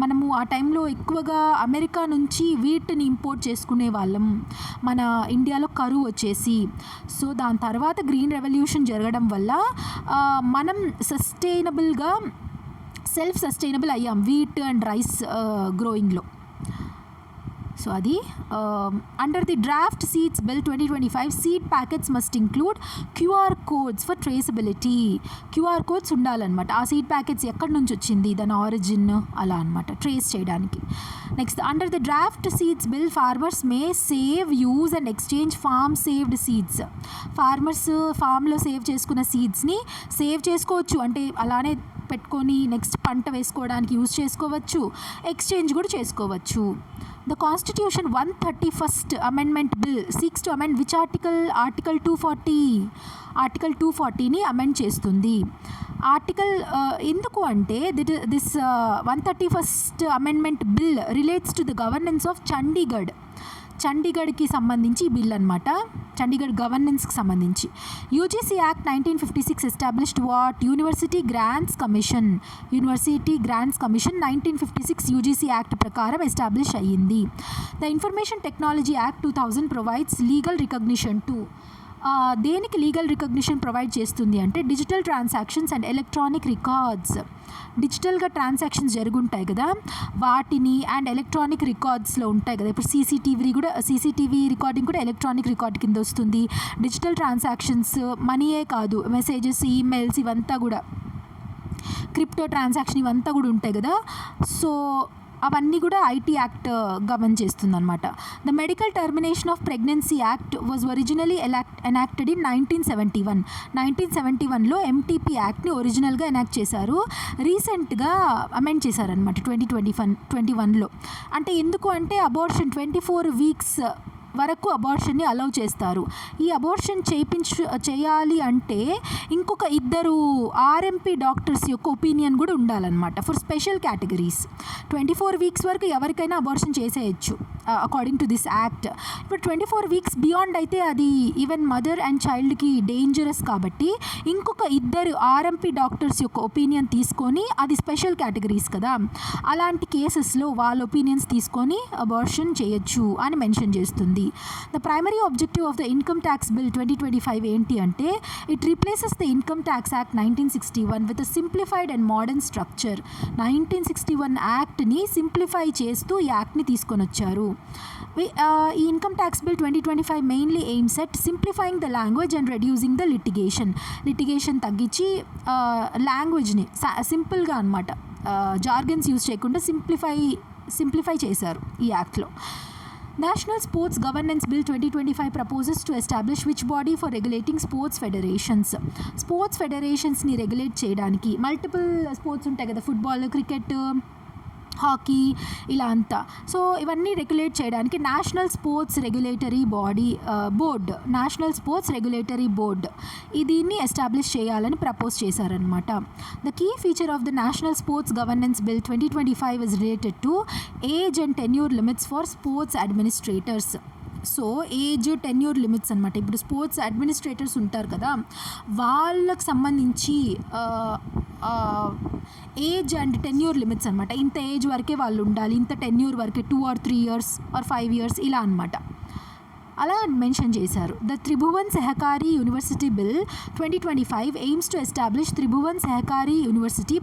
మనము ఆ టైంలో ఎక్కువగా అమెరికా నుంచి వీటిని ఇంపోర్ట్ చేసుకునే వాళ్ళం, మన ఇండియాలో కరువు వచ్చేసి. సో దాని తర్వాత గ్రీన్ రెవల్యూషన్ జరగడం వల్ల మనం సస్టైనబుల్గా సెల్ఫ్ సస్టైనబుల్ అయ్యాం వీట్ అండ్ రైస్ గ్రోయింగ్లో. సో అది under the draft seeds bill 2025 seed packets must include QR codes for traceability. QR codes ఉండాలన్నమాట. ఆ సీడ్ ప్యాకెట్స్ ఎక్కడి నుంచి వచ్చింది, దాని ఆరిజిన్ అలా అనమాట, ట్రేస్ చేయడానికి. Next under the draft seeds bill farmers may save, use and exchange farm saved seeds. Farmers ఫామ్లో సేవ్ చేసుకున్న సీడ్స్ని సేవ్ చేసుకోవచ్చు, అంటే అలానే పెట్టుకొని నెక్స్ట్ పంట వేసుకోవడానికి యూజ్ చేసుకోవచ్చు, ఎక్స్చేంజ్ కూడా చేసుకోవచ్చు. The Constitution 131st Amendment Bill seeks to amend which article? Article 240. Article 240ని amend చేస్తుంది. ఆర్టికల్ ఎందుకు అంటే this 131st Amendment Bill relates to the governance of Chandigarh. చండీగఢ్కి సంబంధించి ఈ బిల్ అనమాట, చండీగఢ్ గవర్నెన్స్కి సంబంధించి. UGC act 1956 established what? University grants commission. University grants commission 1956 UGC act ప్రకారం establish అయ్యింది. The information technology act 2000 provides legal recognition to. దేనికి legal recognition provide చేస్తుంది అంటే digital transactions and electronic records. డిజిటల్గా ట్రాన్సాక్షన్స్ జరుగుంటాయి కదా వాటిని, అండ్ ఎలక్ట్రానిక్ రికార్డ్స్లో ఉంటాయి కదా, ఇప్పుడు సీసీటీవీ రికార్డింగ్ కూడా ఎలక్ట్రానిక్ రికార్డ్ కింద వస్తుంది. డిజిటల్ ట్రాన్సాక్షన్స్ మనీయే కాదు, మెసేజెస్, ఈమెయిల్స్, ఇవంతా కూడా క్రిప్టో ట్రాన్సాక్షన్ ఇవంతా కూడా ఉంటాయి కదా. సో అవన్నీ కూడా ఐటీ యాక్ట్ గవర్న్ చేస్తుంది అనమాట. The medical termination of pregnancy act was originally enacted in 1971. 1971లో ఎంటీపీ యాక్ట్ని ఒరిజినల్గా ఎనాక్ట్ చేశారు. రీసెంట్గా అమెండ్ చేశారనమాట 2021లో. అంటే ఎందుకు అంటే అబార్షన్ 24 వీక్స్ వరకు అబార్షన్ని అలౌ చేస్తారు. ఈ అబార్షన్ చేయాలి అంటే ఇంకొక 2 ఆర్ఎంపీ డాక్టర్స్ యొక్క ఒపీనియన్ కూడా ఉండాలన్నమాట ఫర్ స్పెషల్ కేటగిరీస్. 24 వీక్స్ వరకు ఎవరికైనా అబార్షన్ చేసేయచ్చు అకార్డింగ్ టు దిస్ యాక్ట్. ఇప్పుడు 24 వీక్స్ బియాండ్ అయితే అది ఈవెన్ మదర్ అండ్ చైల్డ్కి డేంజరస్ కాబట్టి ఇంకొక 2 ఆర్ఎంపీ డాక్టర్స్ యొక్క ఒపీనియన్ తీసుకొని, అది స్పెషల్ కేటగిరీస్ కదా, అలాంటి కేసెస్లో వాళ్ళ ఒపీనియన్స్ తీసుకొని అబార్షన్ చేయొచ్చు అని మెన్షన్ చేస్తుంది. The primary objective of the income tax bill 2025 ఏంటి అంటే it replaces the income tax act 1961 with a simplified and modern structure. 1961 యాక్ట్ని సింప్లిఫై చేస్తూ ఈ యాక్ట్ని తీసుకొని వచ్చారు. ఈ income tax bill 2025 mainly aims at simplifying the language and reducing the litigation తగ్గించి లాంగ్వేజ్ని సింపుల్గా అనమాట, జార్గన్స్ యూజ్ చేయకుండా సింప్లిఫై చేశారు ఈ యాక్ట్లో. National sports governance bill 2025 proposes to establish which body for regulating sports federations. Sports ఫెడరేషన్స్ని రెగ్యులేట్ చేయడానికి మల్టిపుల్ స్పోర్ట్స్ ఉంటాయి కదా, ఫుట్బాల్, క్రికెట్, హాకీ, ఇలా అంతా. సో ఇవన్నీ రెగ్యులేట్ చేయడానికి national sports regulatory board, national sports regulatory board దీన్ని ఎస్టాబ్లిష్ చేయాలని ప్రపోజ్ చేశారనమాట. The key feature of the national sports governance bill 2025 is related to age and tenure limits for sports administrators. So age, tenure limits అనమాట. ఇప్పుడు sports administrators ఉంటారు కదా, వాళ్ళకు సంబంధించి age and tenure limits అనమాట. ఇంత ఏజ్ వరకే వాళ్ళు ఉండాలి, ఇంత టెన్యూర్ వరకే 2 or 3 years or 5 years ఇలా అనమాట. అలా మెన్షన్ చేశారు. The Tribhuvan Sahkari university bill 2025 aims to establish Tribhuvan Sahkari university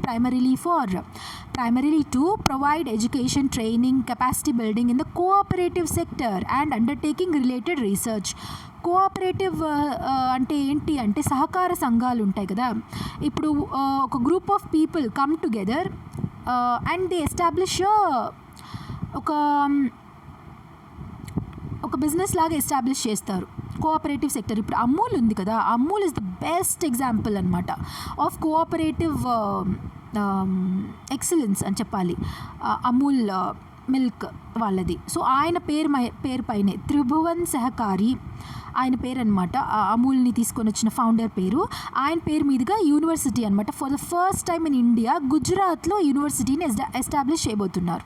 primarily to provide education, training, capacity building in the cooperative sector and undertaking related research. Cooperative అంటే ఏంటి అంటే సహకార సంఘాలు ఉంటాయి కదా. ఇప్పుడు ఒక group of people come together and they establish ఒక బిజినెస్ లాగా ఎస్టాబ్లిష్ చేస్తారు కోఆపరేటివ్ సెక్టర్. ఇప్పుడు అమూల్ ఉంది కదా, Amul is the best example అనమాట ఆఫ్ కోఆపరేటివ్ ఎక్సలెన్స్ అని చెప్పాలి. అమూల్ మిల్క్ వాళ్ళది. సో ఆయన పేరు పైనే త్రిభువన్ సహకారి ఆయన పేరు అనమాట. అమూల్ని తీసుకొని వచ్చిన ఫౌండర్ పేరు, ఆయన పేరు మీదుగా యూనివర్సిటీ అనమాట. For the first time in India గుజరాత్లో యూనివర్సిటీని ఎస్టాబ్లిష్ చేయబోతున్నారు.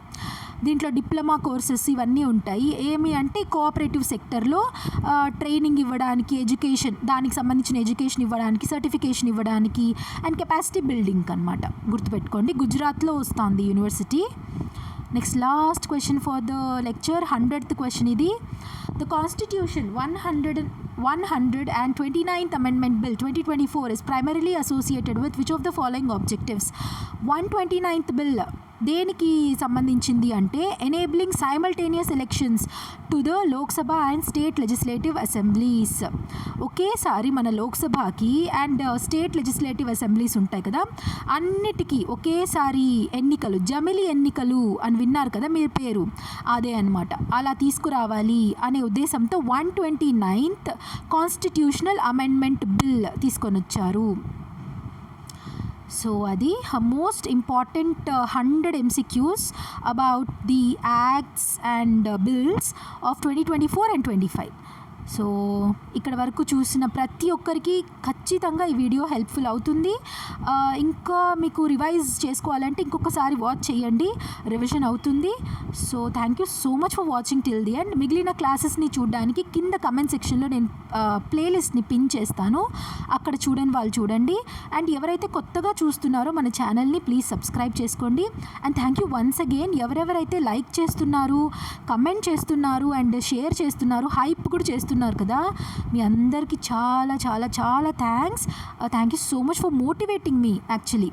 దీంట్లో డిప్లొమా కోర్సెస్ ఇవన్నీ ఉంటాయి. ఏమి అంటే కోఆపరేటివ్ సెక్టర్లో ట్రైనింగ్ ఇవ్వడానికి, ఎడ్యుకేషన్ దానికి సంబంధించిన ఎడ్యుకేషన్ ఇవ్వడానికి, సర్టిఫికేషన్ ఇవ్వడానికి అండ్ కెపాసిటీ బిల్డింగ్ అనమాట. గుర్తుపెట్టుకోండి, గుజరాత్లో వస్తుంది university. Next last question for the lecture, 100th question ఇది. The constitution 129th Amendment Bill 2024 is primarily associated with which of the following objectives? 129th Bill దేనికి సంబంధించింది అంటే enabling simultaneous elections to the Lok Sabha and state legislative assemblies. ఒకేసారి మన లోక్సభకి and state legislative assemblies ఉంటాయి కదా, అన్నిటికీ ఒకేసారి ఎన్నికలు, జమిలీ ఎన్నికలు అని విన్నారు కదా మీరు పేరు, అదే అనమాట. అలా తీసుకురావాలి అనే ఉద్దేశంతో 129th కాన్స్టిట్యూషనల్ అమెండ్మెంట్ బిల్ తీసుకొని వచ్చారు. సో అది most important 100 MCQs about the acts and bills of 2024 and 25. So ఇక్కడ వరకు చూసిన ప్రతి ఒక్కరికి ఖచ్చితంగా ఈ వీడియో హెల్ప్ఫుల్ అవుతుంది. ఇంకా మీకు రివైజ్ చేసుకోవాలంటే ఇంకొకసారి వాచ్ చేయండి, రివిజన్ అవుతుంది. So thank you so much for watching till the end. మిగిలిన క్లాసెస్ని చూడడానికి కింద కమెంట్ సెక్షన్లో నేను ప్లేలిస్ట్ని పిన్ చేస్తాను, అక్కడ చూడని వాళ్ళు చూడండి. అండ్ ఎవరైతే కొత్తగా చూస్తున్నారో మన ఛానల్ని ప్లీజ్ సబ్స్క్రైబ్ చేసుకోండి. And thank you once again ఎవరెవరైతే లైక్ చేస్తున్నారు, కమెంట్ చేస్తున్నారు అండ్ షేర్ చేస్తున్నారు, హైప్ కూడా చేస్తున్నారు కదా, మీ అందరికీ చాలా చాలా చాలా thanks. Thank you so much for motivating me actually.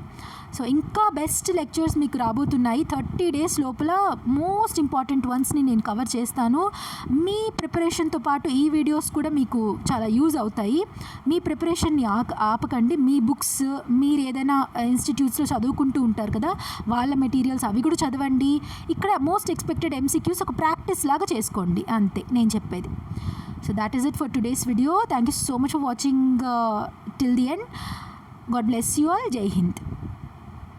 So ఇంకా బెస్ట్ లెక్చర్స్ మీకు రాబోతున్నాయి. 30 days లోపల మోస్ట్ ఇంపార్టెంట్ వన్స్ని నేను కవర్ చేస్తాను. మీ ప్రిపరేషన్తో పాటు ఈ వీడియోస్ కూడా మీకు చాలా యూజ్ అవుతాయి. మీ ప్రిపరేషన్ని ఆపకండి. మీ బుక్స్ మీరు ఏదైనా ఇన్స్టిట్యూట్స్లో చదువుకుంటూ ఉంటారు కదా, వాళ్ళ మెటీరియల్స్ అవి కూడా చదవండి. ఇక్కడ మోస్ట్ ఎక్స్పెక్టెడ్ MCQs ఒక ప్రాక్టీస్ లాగా చేసుకోండి, అంతే నేను చెప్పేది. So that is it for today's video. Thank you so much for watching till the end. God bless you all. Jai Hind.